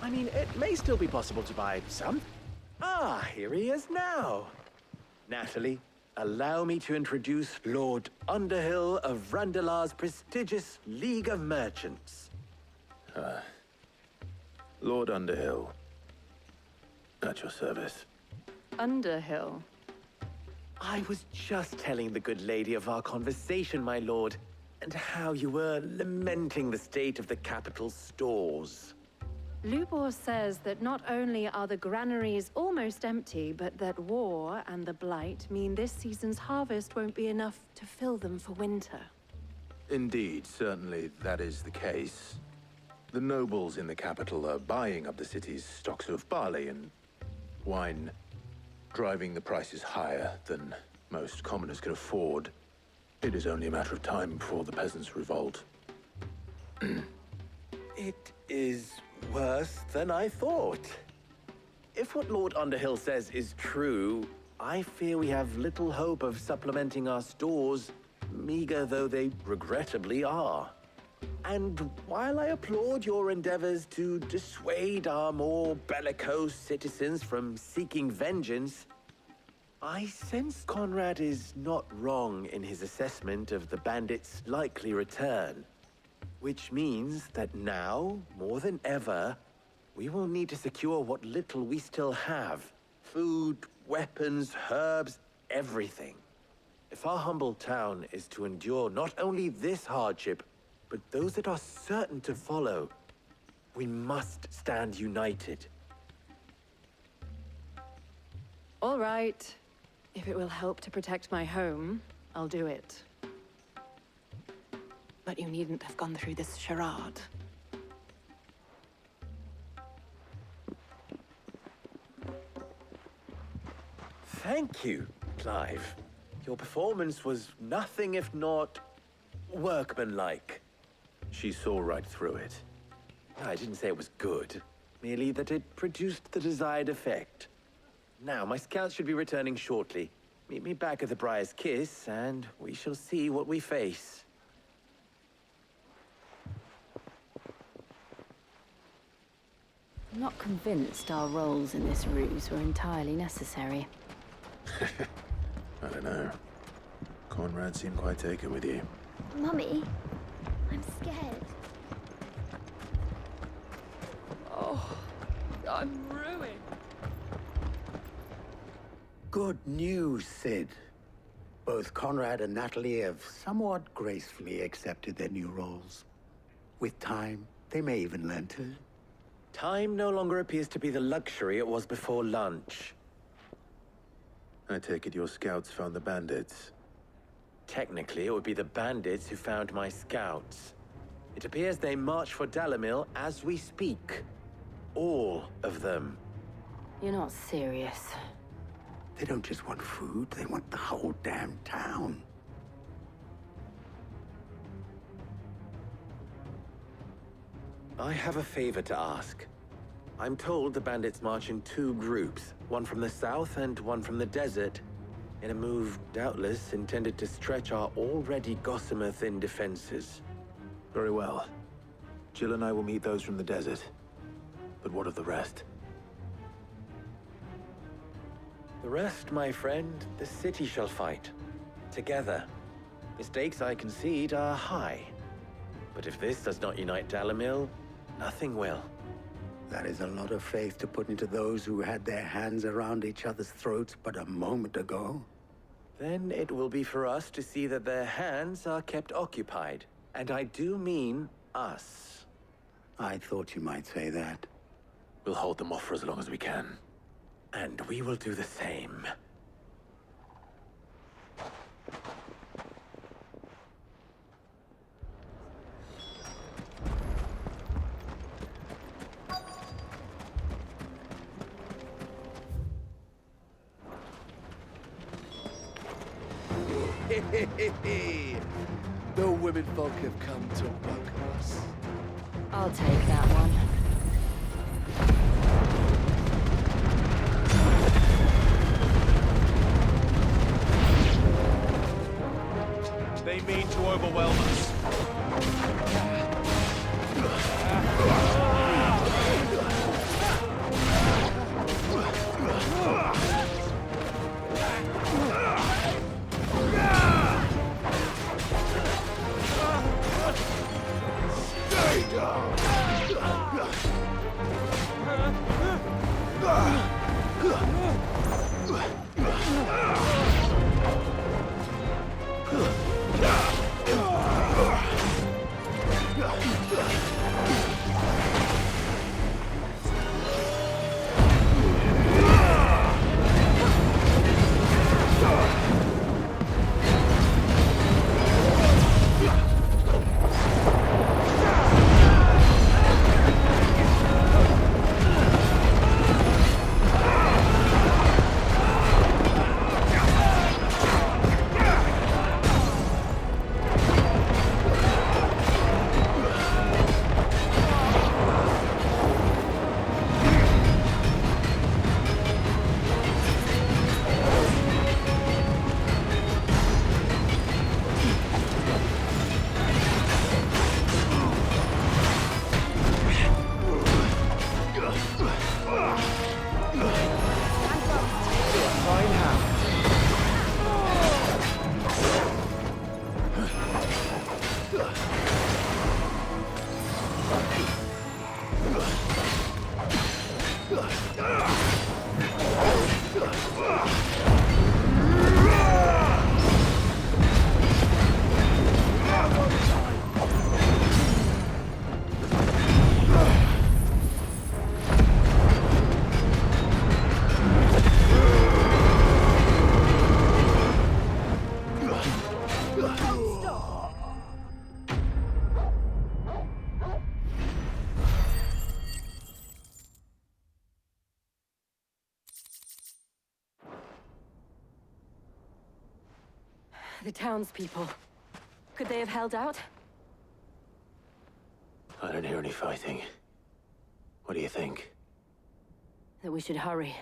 I mean, it may still be possible to buy some. Ah, here he is now. Natalie, allow me to introduce Lord Underhill of Randalar's prestigious League of Merchants. Lord Underhill. At your service. Underhill? I was just telling the good lady of our conversation, my lord, and how you were lamenting the state of the capital's stores. Lubor says that not only are the granaries almost empty, but that war and the Blight mean this season's harvest won't be enough to fill them for winter. Indeed, certainly that is the case. The nobles in the capital are buying up the city's stocks of barley and wine, driving the prices higher than most commoners can afford. It is only a matter of time before the peasants revolt. It is worse than I thought. If what Lord Underhill says is true, I fear we have little hope of supplementing our stores, meager though they regrettably are. And while I applaud your endeavors to dissuade our more bellicose citizens from seeking vengeance, I sense Conrad is not wrong in his assessment of the bandits' likely return. Which means that now, more than ever, we will need to secure what little we still have. Food, weapons, herbs, everything. If our humble town is to endure not only this hardship, but those that are certain to follow, we must stand united. All right. If it will help to protect my home, I'll do it. But you needn't have gone through this charade. Thank you, Clive. Your performance was nothing if not workmanlike. She saw right through it. I didn't say it was good, merely that it produced the desired effect. Now, my scouts should be returning shortly. Meet me back at the Briar's Kiss, and we shall see what we face. I'm not convinced our roles in this ruse were entirely necessary. I don't know. Conrad seemed quite taken with you. Mummy, I'm scared. Oh, I'm ruined. Good news, Sid. Both Conrad and Natalie have somewhat gracefully accepted their new roles. With time, they may even learn to. Time no longer appears to be the luxury it was before lunch. I take it your scouts found the bandits. Technically, it would be the bandits who found my scouts. It appears they march for Dalimil as we speak. All of them. You're not serious. They don't just want food, they want the whole damn town. I have a favor to ask. I'm told the bandits march in two groups, one from the south and one from the desert, in a move doubtless intended to stretch our already gossamer-thin defenses. Very well. Jill and I will meet those from the desert. But what of the rest? The rest, my friend, the city shall fight. Together. The stakes, I concede, are high. But if this does not unite Dalimil, nothing will. That is a lot of faith to put into those who had their hands around each other's throats but a moment ago. Then it will be for us to see that their hands are kept occupied. And I do mean us. I thought you might say that. We'll hold them off for as long as we can. And we will do the same. The women folk have come to welcome us. I'll take that one. They mean to overwhelm us. Stay down! The townspeople. Could they have held out? I don't hear any fighting. What do you think? That we should hurry.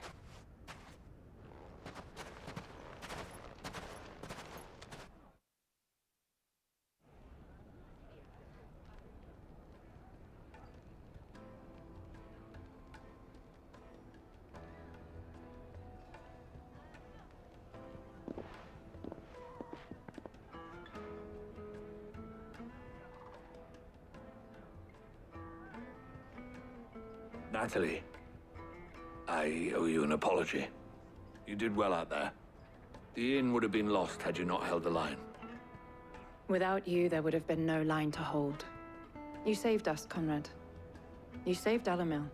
Natalie, I owe you an apology. You did well out there. The inn would have been lost had you not held the line. Without you, there would have been no line to hold. You saved us, Conrad. You saved Dalimil.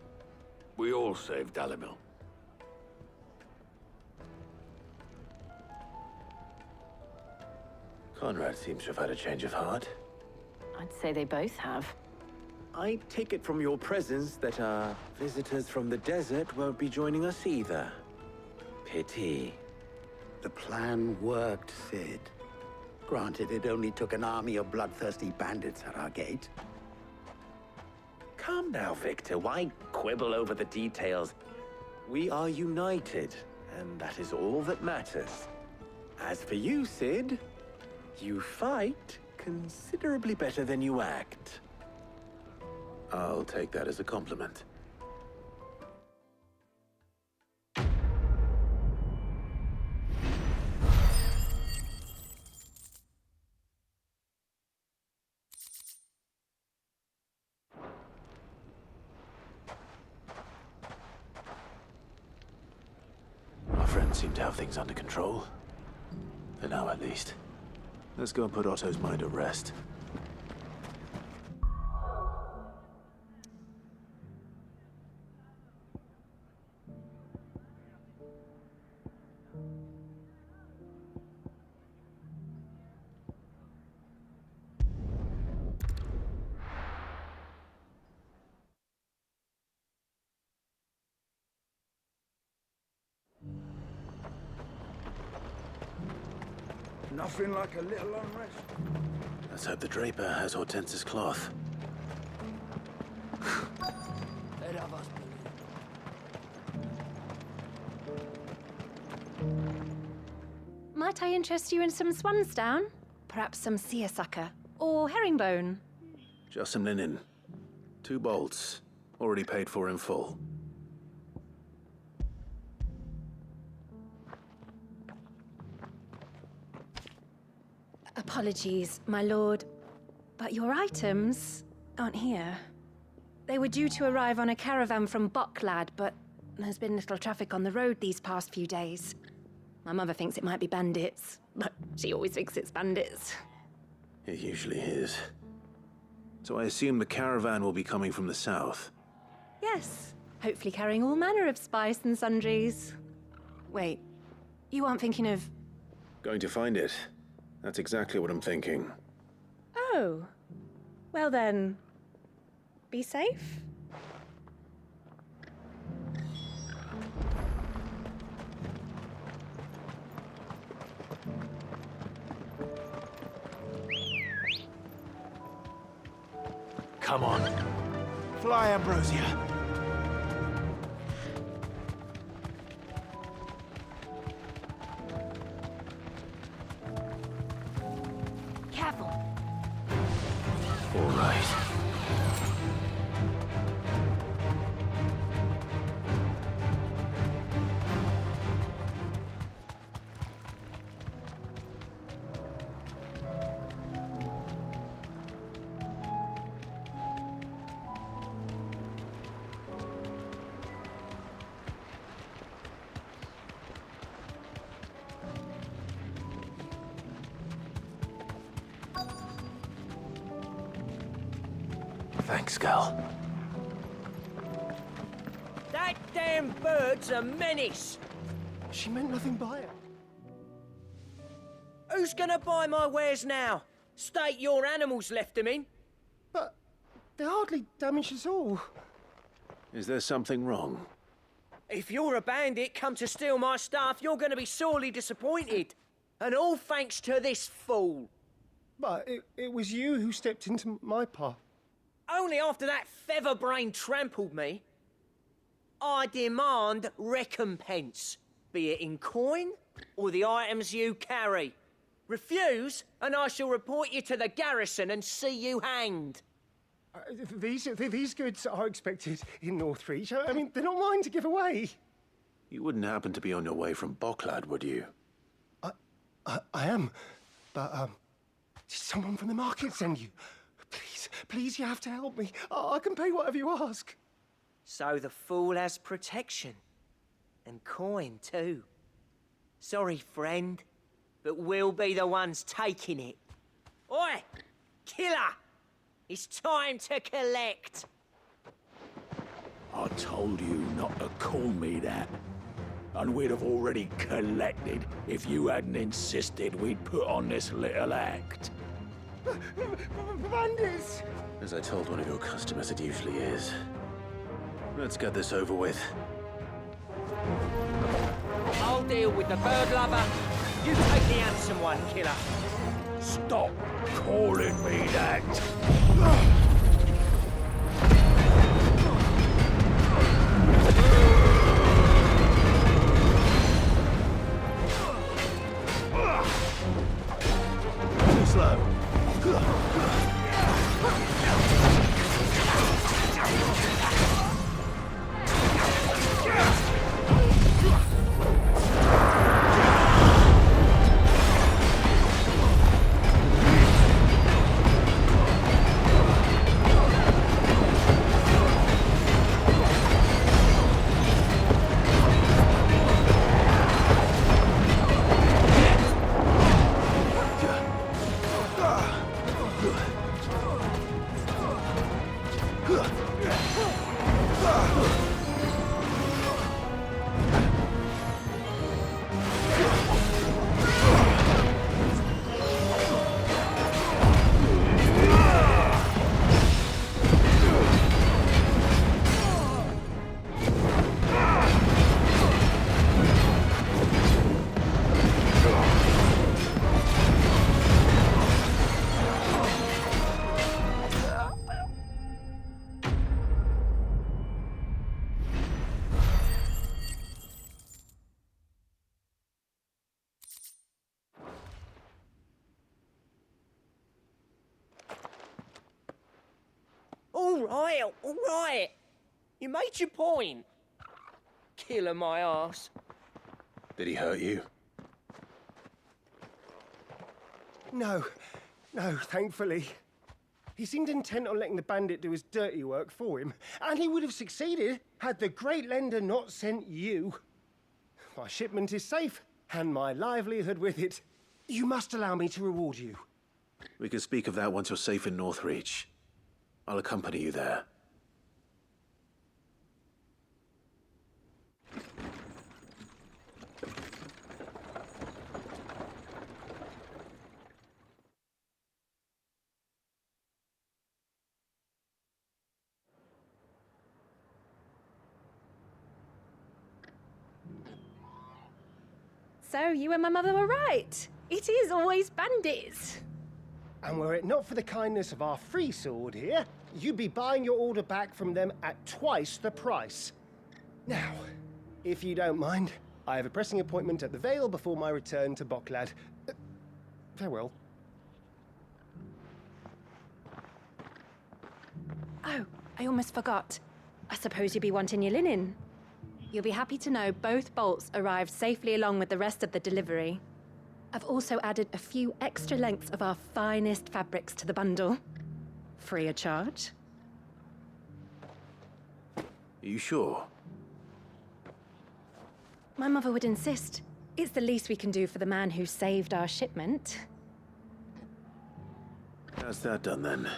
We all saved Dalimil. Conrad seems to have had a change of heart. I'd say they both have. I take it from your presence that our visitors from the desert won't be joining us either. Pity. The plan worked, Sid. Granted, it only took an army of bloodthirsty bandits at our gate. Calm now, Victor. Why quibble over the details? We are united, and that is all that matters. As for you, Sid, you fight considerably better than you act. I'll take that as a compliment. Our friends seem to have things under control. For now, at least. Let's go and put Otto's mind at rest. Nothing like a little unrest. Let's hope the Draper has Hortense's cloth. Let of us Might I interest you in some swansdown? Perhaps some seersucker? Or herringbone? Just some linen. 2 bolts. Already paid for in full. Apologies, my lord, but your items aren't here. They were due to arrive on a caravan from Bucklad, but there's been little traffic on the road these past few days. My mother thinks it might be bandits, but she always thinks it's bandits. It usually is. So I assume the caravan will be coming from the south. Yes, hopefully carrying all manner of spice and sundries. Wait, you aren't thinking of... Going to find it. That's exactly what I'm thinking. Oh. Well then, be safe. Come on. Fly, Ambrosia. Careful. All right. Thanks, Gal. That damn bird's a menace. She meant nothing by it. Who's gonna buy my wares now? State your animals left them in. But they're hardly damaged at all. Is there something wrong? If you're a bandit come to steal my stuff, you're gonna be sorely disappointed. And all thanks to this fool. But it was you who stepped into my path. Only after that featherbrain trampled me. I demand recompense, be it in coin or the items you carry. Refuse, and I shall report you to the garrison and see you hanged. These goods are expected in Northreach. I mean, they're not mine to give away. You wouldn't happen to be on your way from Bocklad, would you? I am, but did someone from the market send you? Please, you have to help me. I can pay whatever you ask. So the fool has protection. And coin, too. Sorry, friend, but we'll be the ones taking it. Oi! Killer! It's time to collect! I told you not to call me that. And we'd have already collected if you hadn't insisted we'd put on this little act. Bandits! As I told one of your customers, it usually is. Let's get this over with. I'll deal with the bird lover. You take the handsome one, killer. Stop calling me that. Slow. All right. You made your point. Killer my ass. Did he hurt you? No, thankfully. He seemed intent on letting the bandit do his dirty work for him, and he would have succeeded had the Great Lender not sent you. My shipment is safe, and my livelihood with it. You must allow me to reward you. We can speak of that once you're safe in Northreach. I'll accompany you there. So you and my mother were right. It is always bandits. And were it not for the kindness of our free sword here, you'd be buying your order back from them at twice the price. Now, if you don't mind, I have a pressing appointment at the Vale before my return to Bocklad. Farewell. Oh, I almost forgot. I suppose you'll be wanting your linen. You'll be happy to know both bolts arrived safely along with the rest of the delivery. I've also added a few extra lengths of our finest fabrics to the bundle. Free of charge. Are you sure? My mother would insist. It's the least we can do for the man who saved our shipment. How's that done then?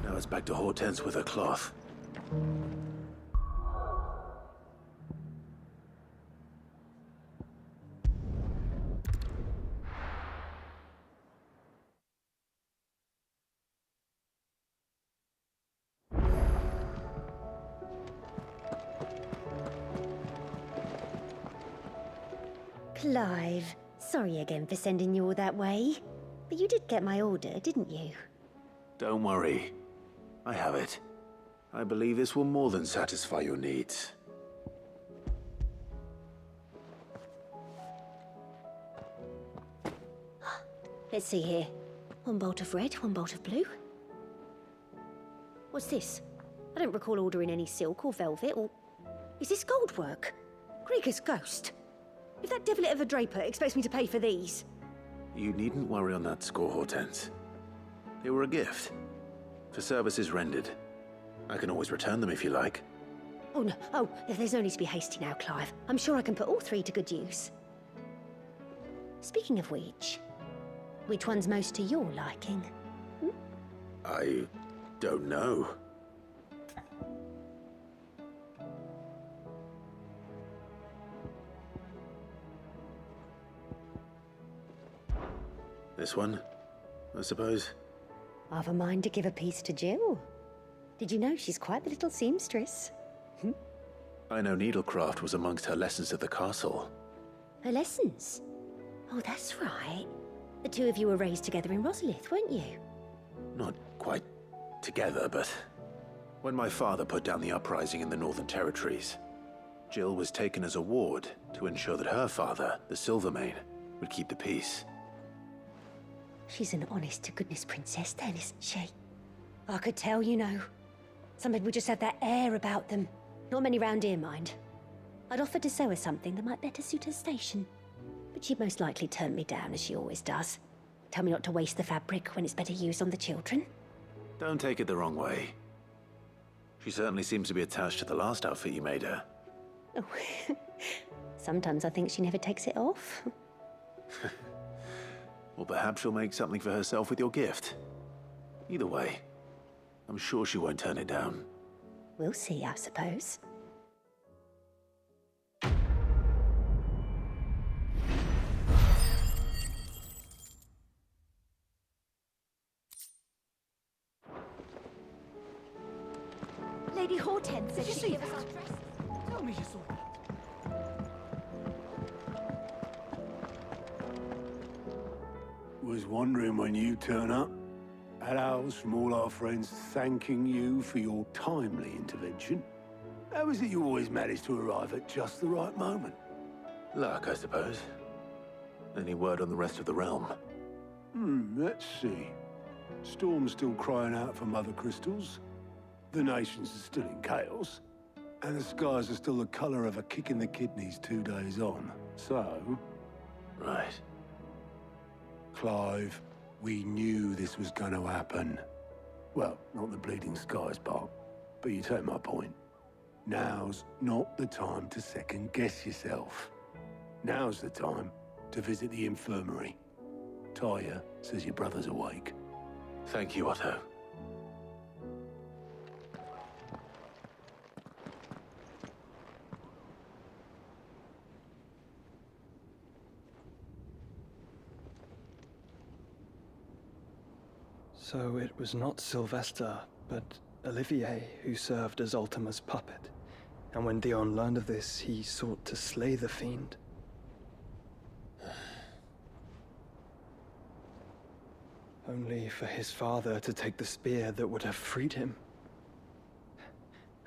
Now it's back to Hortense with her cloth. Clive, sorry again for sending you all that way. But you did get my order, didn't you? Don't worry. I have it. I believe this will more than satisfy your needs. Let's see here. One bolt of red, one bolt of blue. What's this? I don't recall ordering any silk or velvet or... Is this gold work? Krieger's ghost. If that devilit of a draper expects me to pay for these... You needn't worry on that score, Hortense. They were a gift. For services rendered. I can always return them if you like. Oh, no. Oh, there's no need to be hasty now, Clive. I'm sure I can put all three to good use. Speaking of which one's most to your liking? I don't know. This one, I suppose. I've a mind to give a piece to Jill. Did you know she's quite the little seamstress? I know needlecraft was amongst her lessons at the castle. Her lessons? Oh, that's right. The two of you were raised together in Rosalith, weren't you? Not quite together, but when my father put down the uprising in the Northern Territories, Jill was taken as a ward to ensure that her father, the Silvermane, would keep the peace. She's an honest-to-goodness princess then, isn't she? I could tell, you know. Some people just have that air about them. Not many round here, mind. I'd offered to sew her something that might better suit her station. But she'd most likely turn me down, as she always does. Tell me not to waste the fabric when it's better used on the children. Don't take it the wrong way. She certainly seems to be attached to the last outfit you made her. Oh, sometimes I think she never takes it off. Or perhaps she'll make something for herself with your gift. Either way, I'm sure she won't turn it down. We'll see, I suppose. Lady Hortense, did you see that? Tell me you saw that. Was wondering when you turn up. Had owls from all our friends thanking you for your timely intervention. How is it you always manage to arrive at just the right moment? Luck, I suppose. Any word on the rest of the realm? Let's see. Storm's still crying out for mother crystals. The nations are still in chaos. And the skies are still the color of a kick in the kidneys 2 days on. So... Right. Clive, we knew this was going to happen. Well, not the bleeding skies part, but you take my point. Now's not the time to second-guess yourself. Now's the time to visit the infirmary. Talia says your brother's awake. Thank you, Otto. So it was not Sylvester, but Olivier who served as Ultima's puppet. And when Dion learned of this, he sought to slay the fiend. Only for his father to take the spear that would have freed him.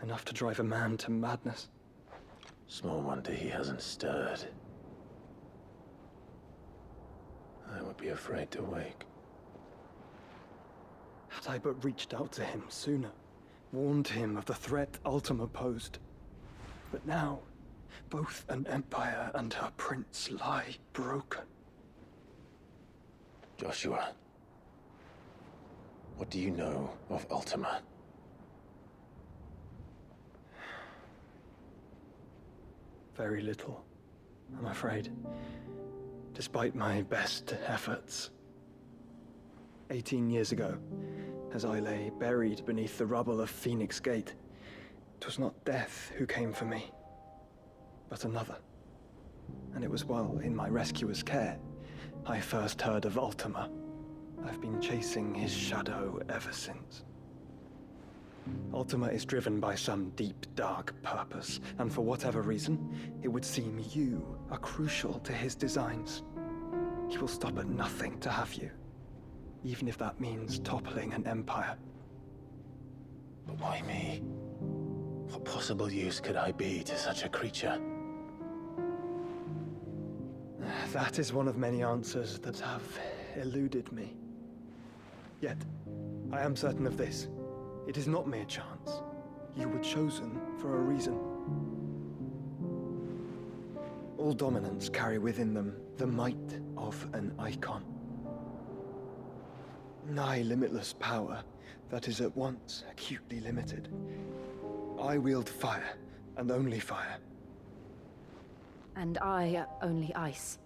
Enough to drive a man to madness. Small wonder he hasn't stirred. I would be afraid to wake. Had I but reached out to him sooner, warned him of the threat Ultima posed. But now, both an empire and her prince lie broken. Joshua, what do you know of Ultima? Very little, I'm afraid. Despite my best efforts. 18 years ago, as I lay buried beneath the rubble of Phoenix Gate. 'Twas not death who came for me, but another. And it was while in my rescuer's care I first heard of Ultima. I've been chasing his shadow ever since. Ultima is driven by some deep, dark purpose, and for whatever reason, it would seem you are crucial to his designs. He will stop at nothing to have you, even if that means toppling an empire. But why me? What possible use could I be to such a creature? That is one of many answers that have eluded me. Yet, I am certain of this. It is not mere chance. You were chosen for a reason. All dominants carry within them the might of an icon. Nigh limitless power that is at once acutely limited. I wield fire, and only fire. And I only ice.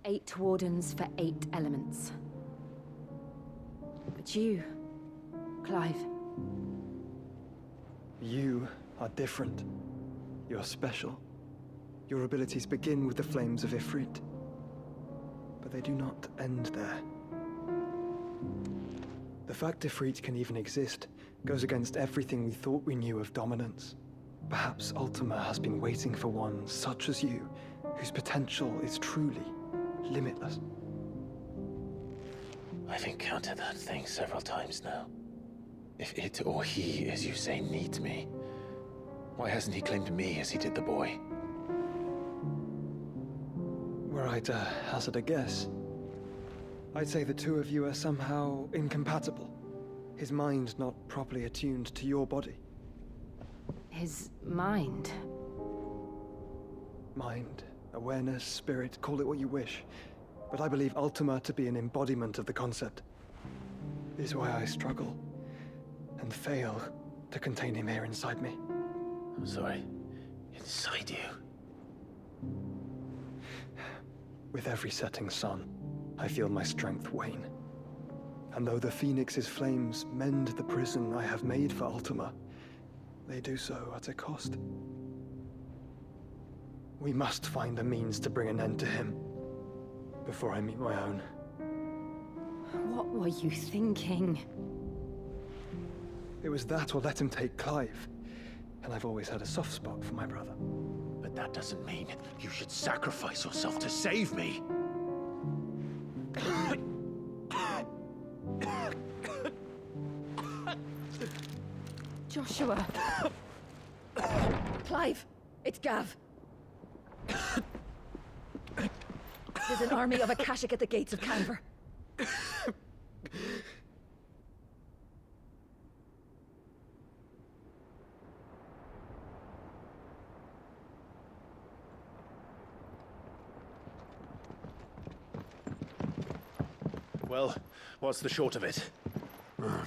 8 wardens for 8 elements. But you, Clive. You are different. You're special. Your abilities begin with the flames of Ifrit. But they do not end there. The fact Ifrit can even exist goes against everything we thought we knew of dominance. Perhaps Ultima has been waiting for one such as you, whose potential is truly limitless. I've encountered that thing several times now. If it or he, as you say, needs me, why hasn't he claimed me as he did the boy? Were I to hazard a guess, I'd say the two of you are somehow incompatible. His mind not properly attuned to your body. His mind? Mind, awareness, spirit, call it what you wish. But I believe Ultima to be an embodiment of the concept. It is why I struggle and fail to contain him here inside me. I'm sorry. Inside you? With every setting sun, I feel my strength wane. And though the Phoenix's flames mend the prison I have made for Ultima, they do so at a cost. We must find a means to bring an end to him before I meet my own. What were you thinking? It was that or let him take Clive. And I've always had a soft spot for my brother. But that doesn't mean you should sacrifice yourself to save me. Joshua. Clive, it's Gav. There's an army of Akashic at the gates of Canver. Well, what's the short of it?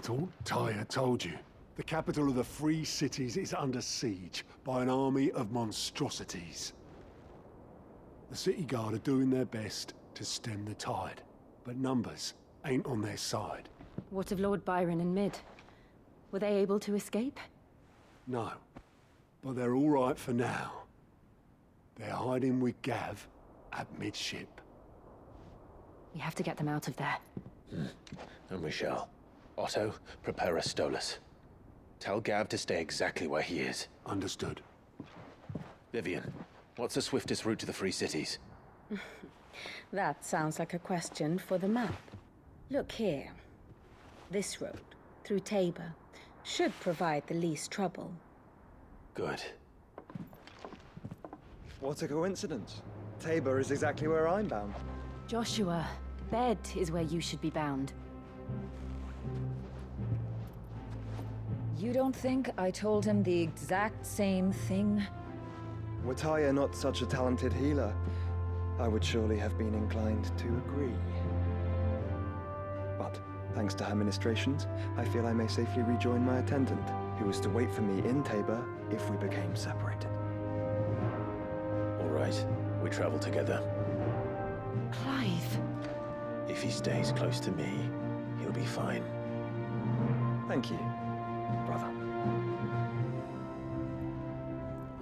Thought Tyre told you. The capital of the Free Cities is under siege by an army of monstrosities. The city guard are doing their best to stem the tide, but numbers ain't on their side. What of Lord Byron and Mid? Were they able to escape? No, but they're all right for now. They're hiding with Gav at midship. We have to get them out of there. And we shall. Otto, prepare a Stolas. Tell Gav to stay exactly where he is. Understood. Vivian, what's the swiftest route to the Free Cities? That sounds like a question for the map. Look here. This road, through Tabor, should provide the least trouble. Good. What a coincidence. Tabor is exactly where I'm bound. Joshua, bed is where you should be bound. You don't think I told him the exact same thing? Were Tyre not such a talented healer, I would surely have been inclined to agree. But, thanks to her ministrations, I feel I may safely rejoin my attendant, who was to wait for me in Tabor if we became separated. All right, we travel together. Clive. If he stays close to me, he'll be fine. Thank you, brother.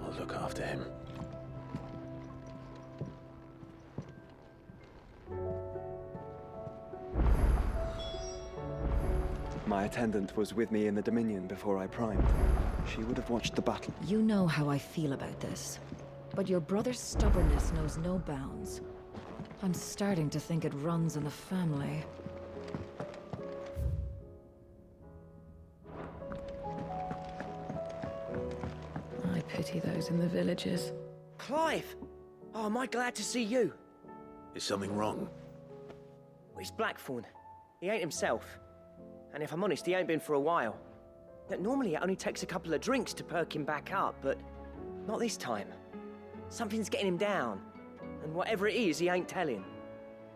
I'll look after him. My attendant was with me in the Dominion before I primed. She would have watched the battle. You know how I feel about this. But your brother's stubbornness knows no bounds. I'm starting to think it runs in the family. I pity those in the villages. Clive! Oh, am I glad to see you? Is something wrong? Well, it's Blackthorn. He ain't himself. And if I'm honest, he ain't been for a while. Normally it only takes a couple of drinks to perk him back up, but not this time. Something's getting him down. And whatever it is, he ain't telling.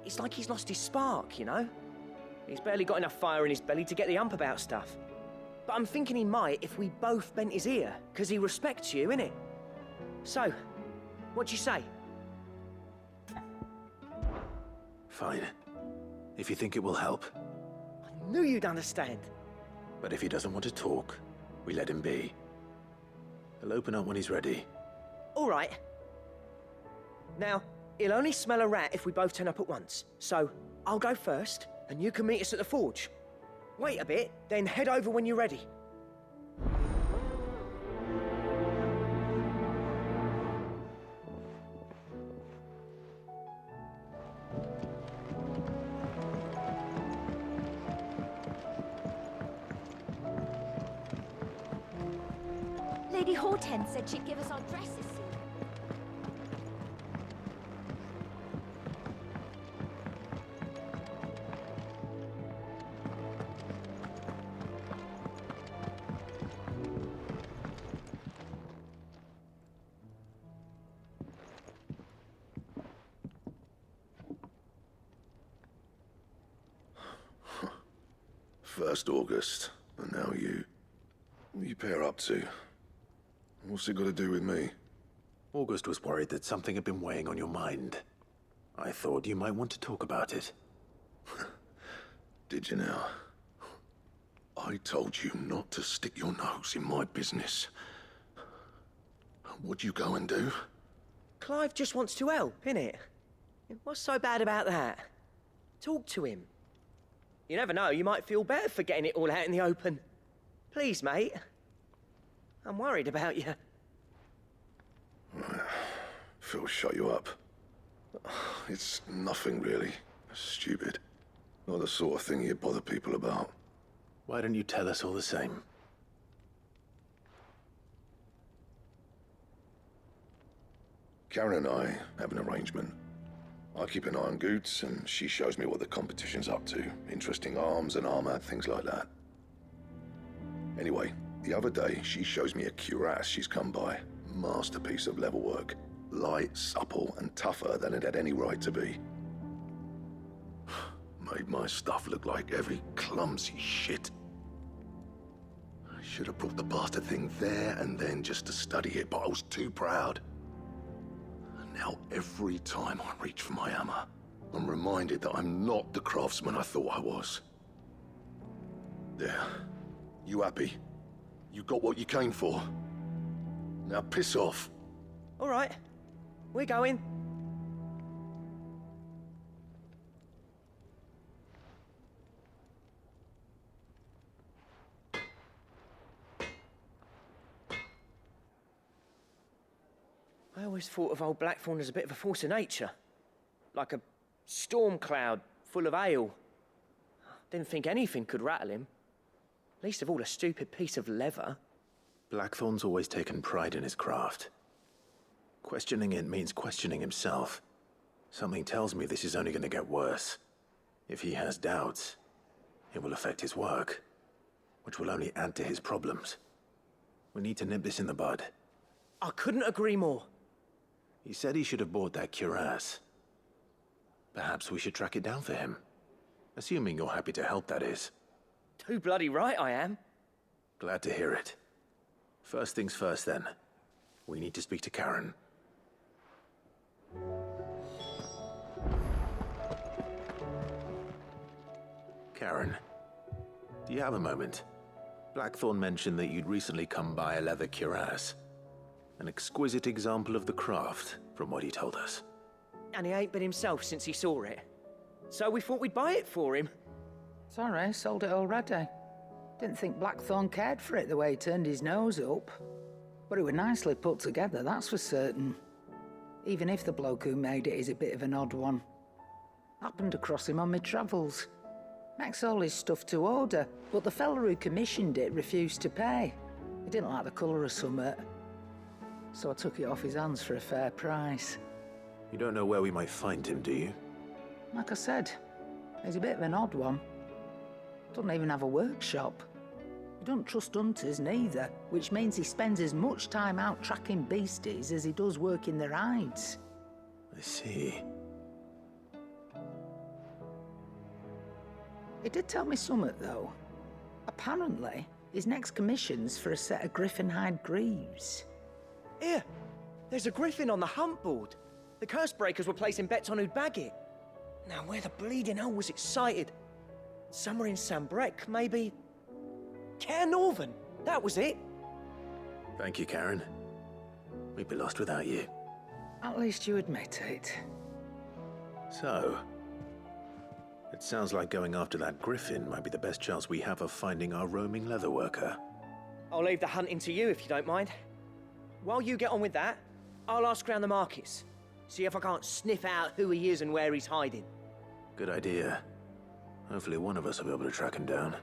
It's like he's lost his spark, you know? He's barely got enough fire in his belly to get the ump about stuff. But I'm thinking he might if we both bent his ear, because he respects you, innit? So, what do you say? Fine. If you think it will help. I knew you'd understand. But if he doesn't want to talk, we let him be. He'll open up when he's ready. All right. Now, he'll only smell a rat if we both turn up at once. So, I'll go first, and you can meet us at the forge. Wait a bit, then head over when you're ready. Lady Hortense said she'd give us our dresses soon. First August, and now you. What are you pair up to? What's it got to do with me? August was worried that something had been weighing on your mind. I thought you might want to talk about it. Did you now? I told you not to stick your nose in my business. What'd you go and do? Clive just wants to help, innit? What's so bad about that? Talk to him. You never know, you might feel better for getting it all out in the open. Please, mate. I'm worried about you. Phil shut you up. It's nothing really. Stupid. Not the sort of thing you bother people about. Why don't you tell us all the same? Karen and I have an arrangement. I keep an eye on Goots, and she shows me what the competition's up to. Interesting arms and armor, things like that. Anyway, the other day, she shows me a cuirass she's come by. Masterpiece of level work. Light, supple, and tougher than it had any right to be. Made my stuff look like every clumsy shit. I should have brought the bastard thing there and then just to study it, but I was too proud. And now every time I reach for my hammer, I'm reminded that I'm not the craftsman I thought I was. There. You happy? You got what you came for? Now piss off. All right. We're going. I always thought of old Blackthorn as a bit of a force of nature. Like a storm cloud full of hail. Didn't think anything could rattle him. Least of all a stupid piece of leather. Blackthorn's always taken pride in his craft. Questioning it means questioning himself. Something tells me this is only going to get worse. If he has doubts, it will affect his work, which will only add to his problems. We need to nip this in the bud. I couldn't agree more. He said he should have bought that cuirass. Perhaps we should track it down for him. Assuming you're happy to help, that is. Too bloody right I am. Glad to hear it. First things first, then. We need to speak to Karen. Karen, do you have a moment? Blackthorn mentioned that you'd recently come by a leather cuirass. An exquisite example of the craft, from what he told us. And he ain't been himself since he saw it. So we thought we'd buy it for him. Sorry, sold it already. Didn't think Blackthorn cared for it the way he turned his nose up. But it was nicely put together, that's for certain. Even if the bloke who made it is a bit of an odd one. Happened across him on my travels. Makes all his stuff to order, but the fella who commissioned it refused to pay. He didn't like the colour of summit. So I took it off his hands for a fair price. You don't know where we might find him, do you? Like I said, he's a bit of an odd one. Doesn't even have a workshop. He don't trust hunters neither, which means he spends as much time out tracking beasties as he does working their hides. I see. He did tell me something, though. Apparently, his next commission's for a set of griffin hide greaves. Here, there's a griffin on the hunt board. The curse breakers were placing bets on who'd bag it. Now, where the bleeding hell was it sighted? Somewhere in Sambrec, maybe... Care Northern, that was it. Thank you, Karen. We'd be lost without you. At least you admit it. So... it sounds like going after that griffin might be the best chance we have of finding our roaming leatherworker. I'll leave the hunting to you if you don't mind. While you get on with that, I'll ask around the markets. See if I can't sniff out who he is and where he's hiding. Good idea. Hopefully one of us will be able to track him down.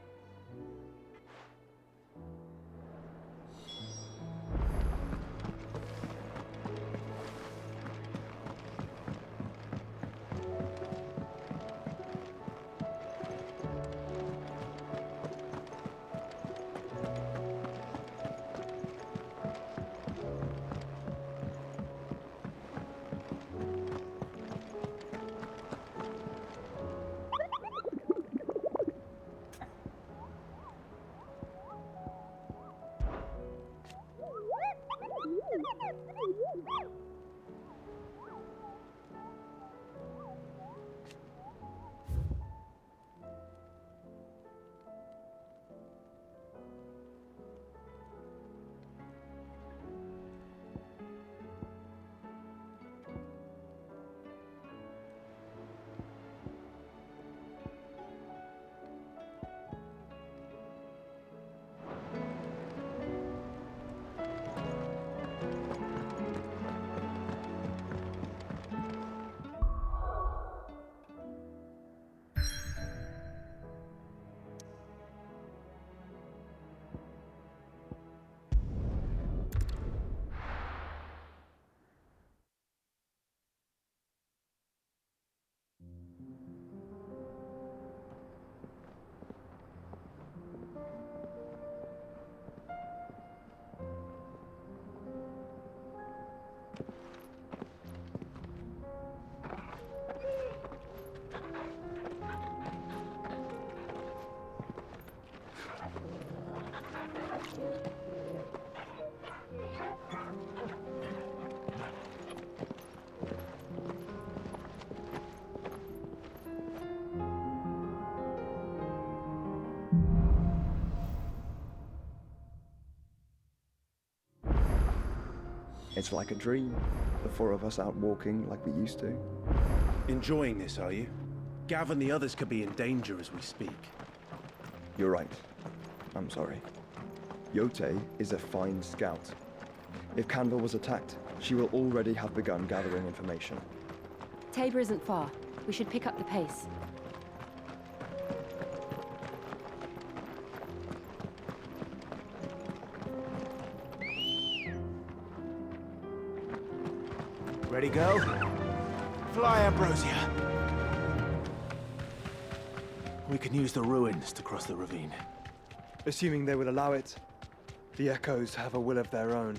It's like a dream. The four of us out walking like we used to. Enjoying this, are you? Gav and the others could be in danger as we speak. You're right. I'm sorry. Yote is a fine scout. If Canville was attacked, she will already have begun gathering information. Tabor isn't far. We should pick up the pace. Ready, go? Fly, Ambrosia. We can use the ruins to cross the ravine. Assuming they will allow it, the Echoes have a will of their own.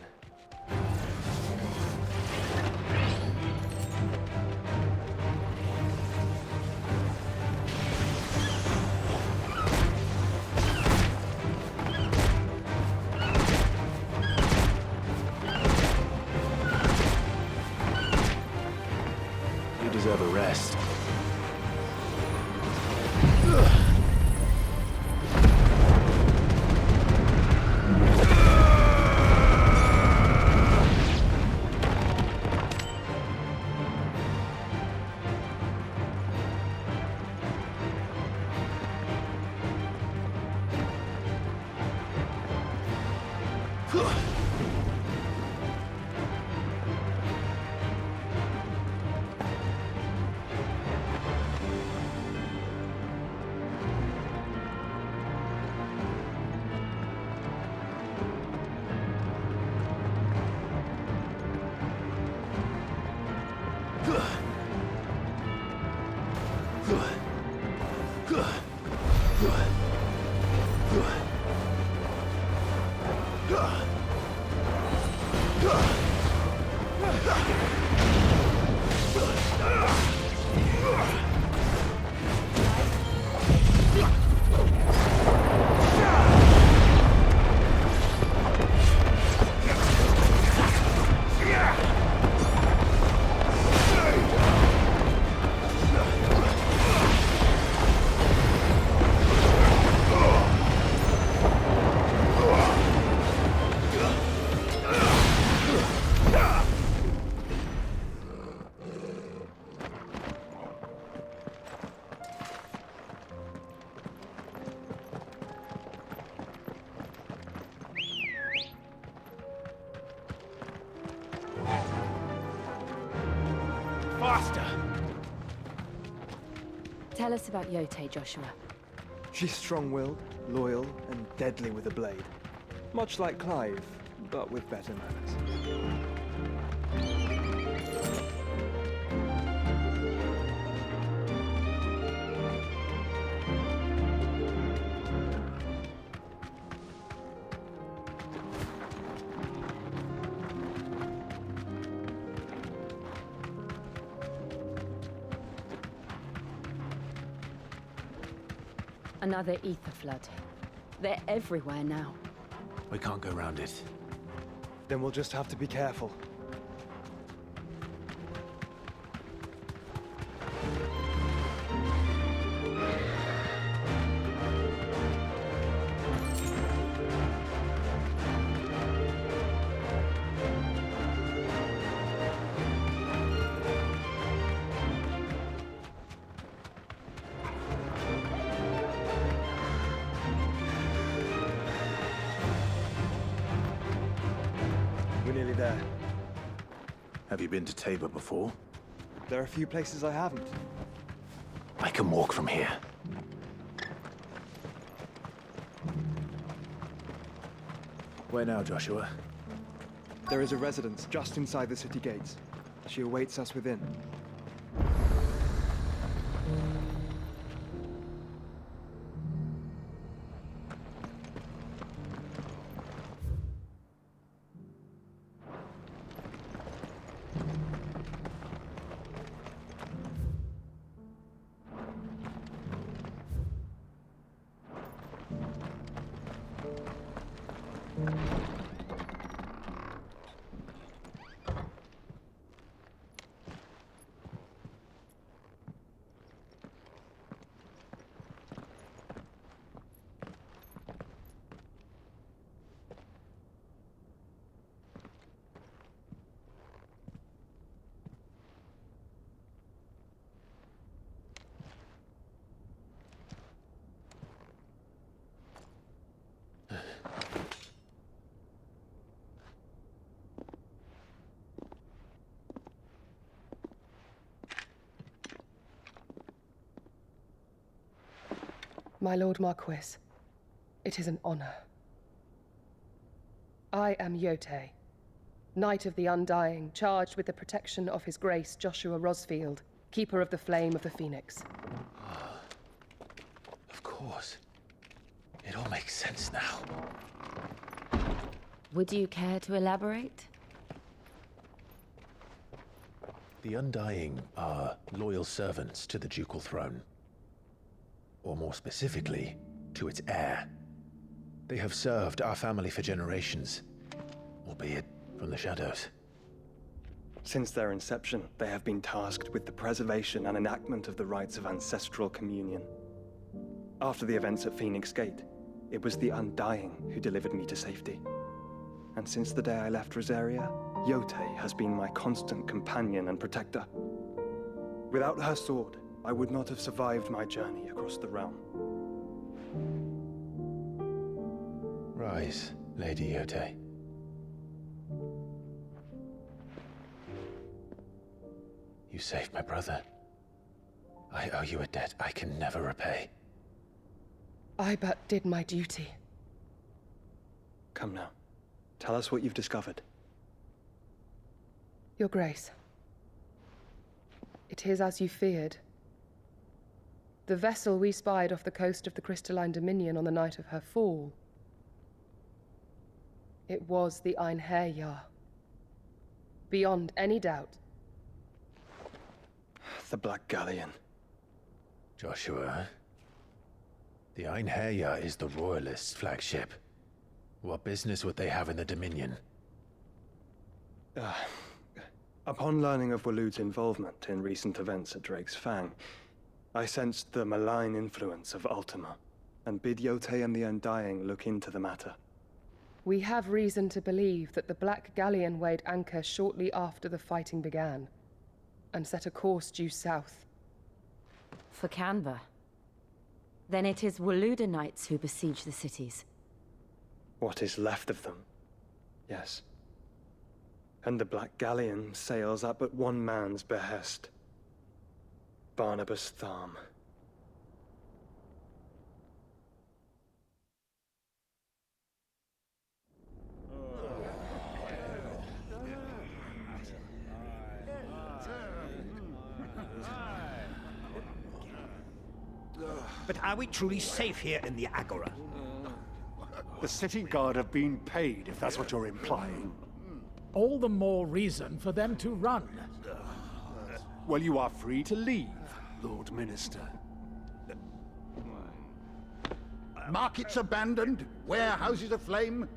You deserve a rest. Faster! Tell us about Yote, Joshua. She's strong-willed, loyal, and deadly with a blade. Much like Clive, but with better manners. Another ether flood. They're everywhere now. We can't go around it. Then we'll just have to be careful. We're nearly there. Have you been to Tabor before? There are a few places I haven't. I can walk from here. Where now, Joshua? There is a residence just inside the city gates. She awaits us within. My Lord Marquis, it is an honor. I am Yote, Knight of the Undying, charged with the protection of His Grace Joshua Rosfield, Keeper of the Flame of the Phoenix. Of course. It all makes sense now. Would you care to elaborate? The Undying are loyal servants to the ducal throne. Or more specifically, to its heir. They have served our family for generations, albeit from the shadows. Since their inception, they have been tasked with the preservation and enactment of the rites of ancestral communion. After the events at Phoenix Gate, it was the Undying who delivered me to safety. And since the day I left Rosaria, Yote has been my constant companion and protector. Without her sword, I would not have survived my journey across the realm. Rise, Lady Yote. You saved my brother. I owe you a debt I can never repay. I but did my duty. Come now. Tell us what you've discovered. Your Grace. It is as you feared. The vessel we spied off the coast of the Crystalline Dominion on the night of her fall. It was the Einherjar. Beyond any doubt. The Black Galleon. Joshua, the Einherjar is the Royalists' flagship. What business would they have in the Dominion? Upon learning of Waloed's involvement in recent events at Drake's Fang, I sensed the malign influence of Ultima, and bid Yote and the Undying look into the matter. We have reason to believe that the Black Galleon weighed anchor shortly after the fighting began, and set a course due south. For Canva? Then it is Waloed Knights who besiege the cities. What is left of them? Yes. And the Black Galleon sails at but one man's behest. Barnabas Tharm. But are we truly safe here in the Agora? The city guard have been paid, if that's what you're implying. All the more reason for them to run. Well, you are free to leave, Lord Minister. Markets abandoned, warehouses aflame,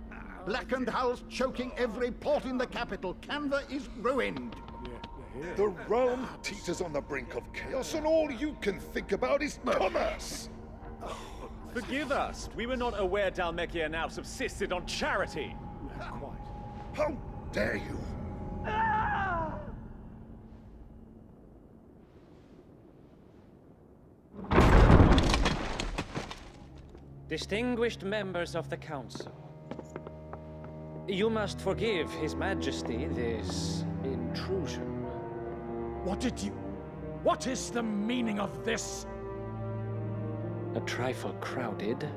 blackened hulls choking every port in the capital. Canva is ruined. The realm teeters on the brink of chaos, and all you can think about is commerce! Forgive us. We were not aware Dhalmekia now subsisted on charity. How dare you? Distinguished members of the Council, you must forgive His Majesty this intrusion. What is the meaning of this? A trifle crowded,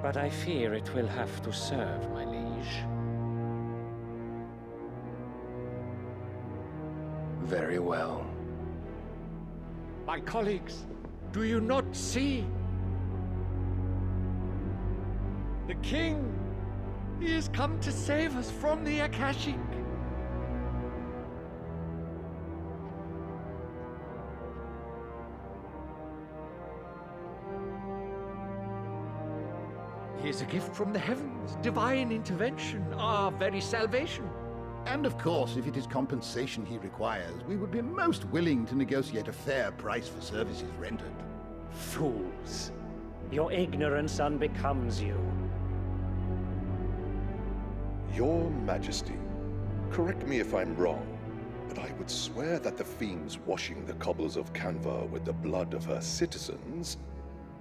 but I fear it will have to serve, my liege. Very well. My colleagues, do you not see? The king! He has come to save us from the Akashic! He is a gift from the heavens, divine intervention, our very salvation. And of course, if it is compensation he requires, we would be most willing to negotiate a fair price for services rendered. Fools! Your ignorance unbecomes you. Your Majesty, correct me if I'm wrong, but I would swear that the fiends washing the cobbles of Canva with the blood of her citizens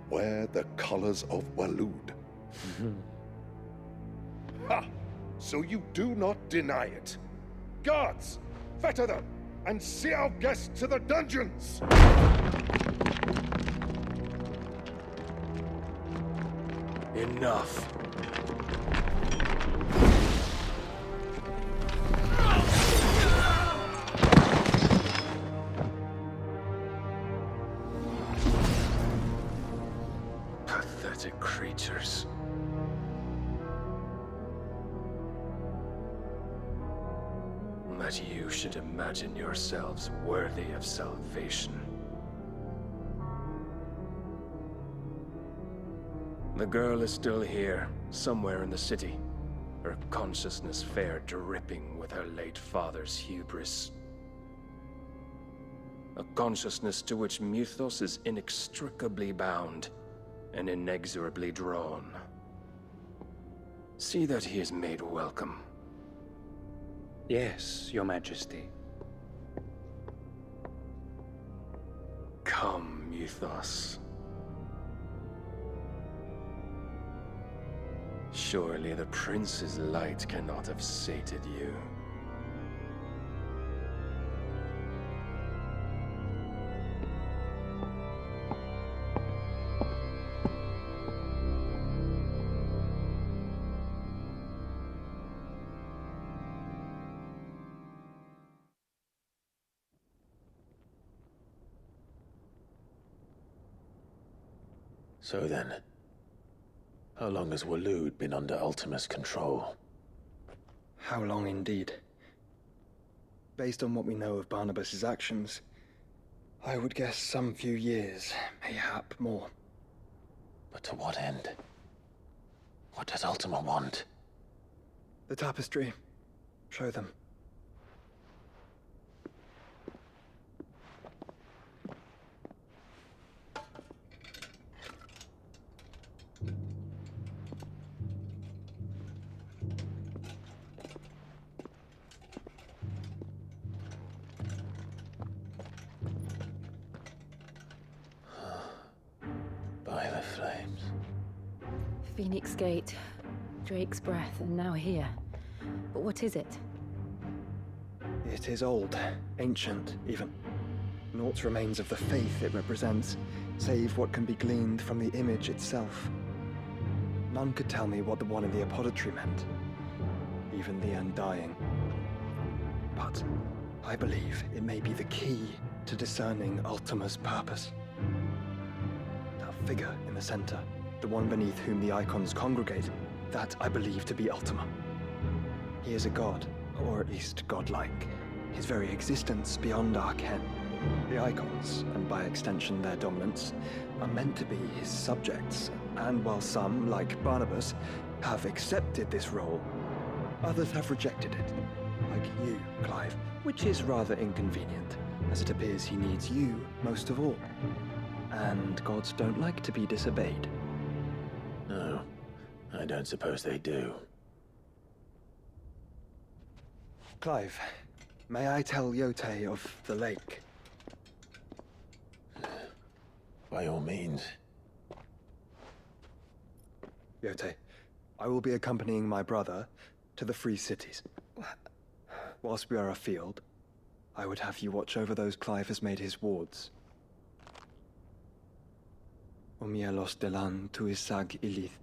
wear the colors of Waloed. Ha! So you do not deny it. Guards, fetter them, and see our guests to the dungeons! Enough. Pathetic creatures. That you should imagine yourselves worthy of salvation. The girl is still here, somewhere in the city. Her consciousness fair dripping with her late father's hubris. A consciousness to which Mythos is inextricably bound and inexorably drawn. See that he is made welcome. Yes, Your Majesty. Come, Mythos. Surely the prince's light cannot have sated you. So then, how long has Waloed been under Ultima's control? How long indeed? Based on what we know of Barnabas's actions, I would guess some few years, mayhap more. But to what end? What does Ultima want? The tapestry. Show them. By the flames. Phoenix Gate, Drake's Breath, and now here. But what is it? It is old, ancient, even. Naught remains of the faith it represents, save what can be gleaned from the image itself. None could tell me what the one in the apothecary meant, even the Undying. But I believe it may be the key to discerning Ultima's purpose. That figure in the center, the one beneath whom the icons congregate, that I believe to be Ultima. He is a god, or at least godlike, his very existence beyond our ken. The icons, and by extension their dominants, are meant to be his subjects, and while some, like Barnabas, have accepted this role, others have rejected it, like you, Clive, which is rather inconvenient, as it appears he needs you most of all. And gods don't like to be disobeyed. No, I don't suppose they do. Clive, may I tell Yote of the lake? By all means. Yote, I will be accompanying my brother to the Free Cities. Whilst we are afield, I would have you watch over those Clive has made his wards. Omielos delan tuisag ilith.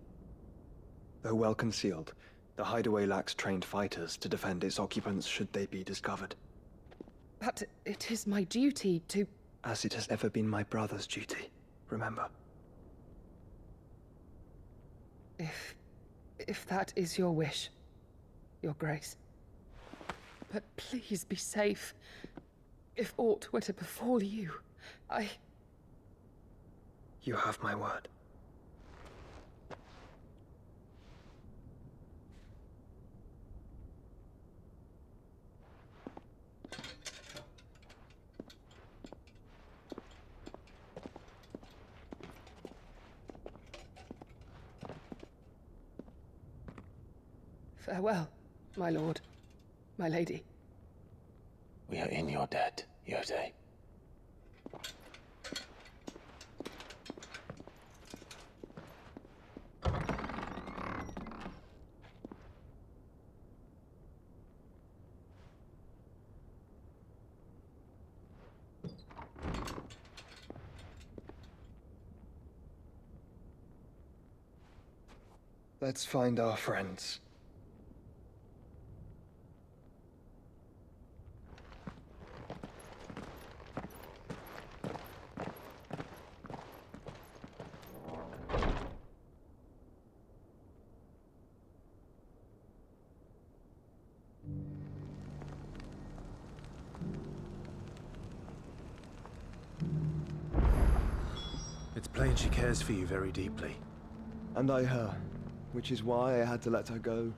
Though well concealed, the hideaway lacks trained fighters to defend its occupants should they be discovered. But it is my duty to... As it has ever been my brother's duty, remember. If that is your wish, Your Grace. But please be safe. If aught were to befall you, You have my word. Farewell, my lord, my lady. We are in your debt, Yote. Let's find our friends. It's plain she cares for you very deeply. And I her, which is why I had to let her go.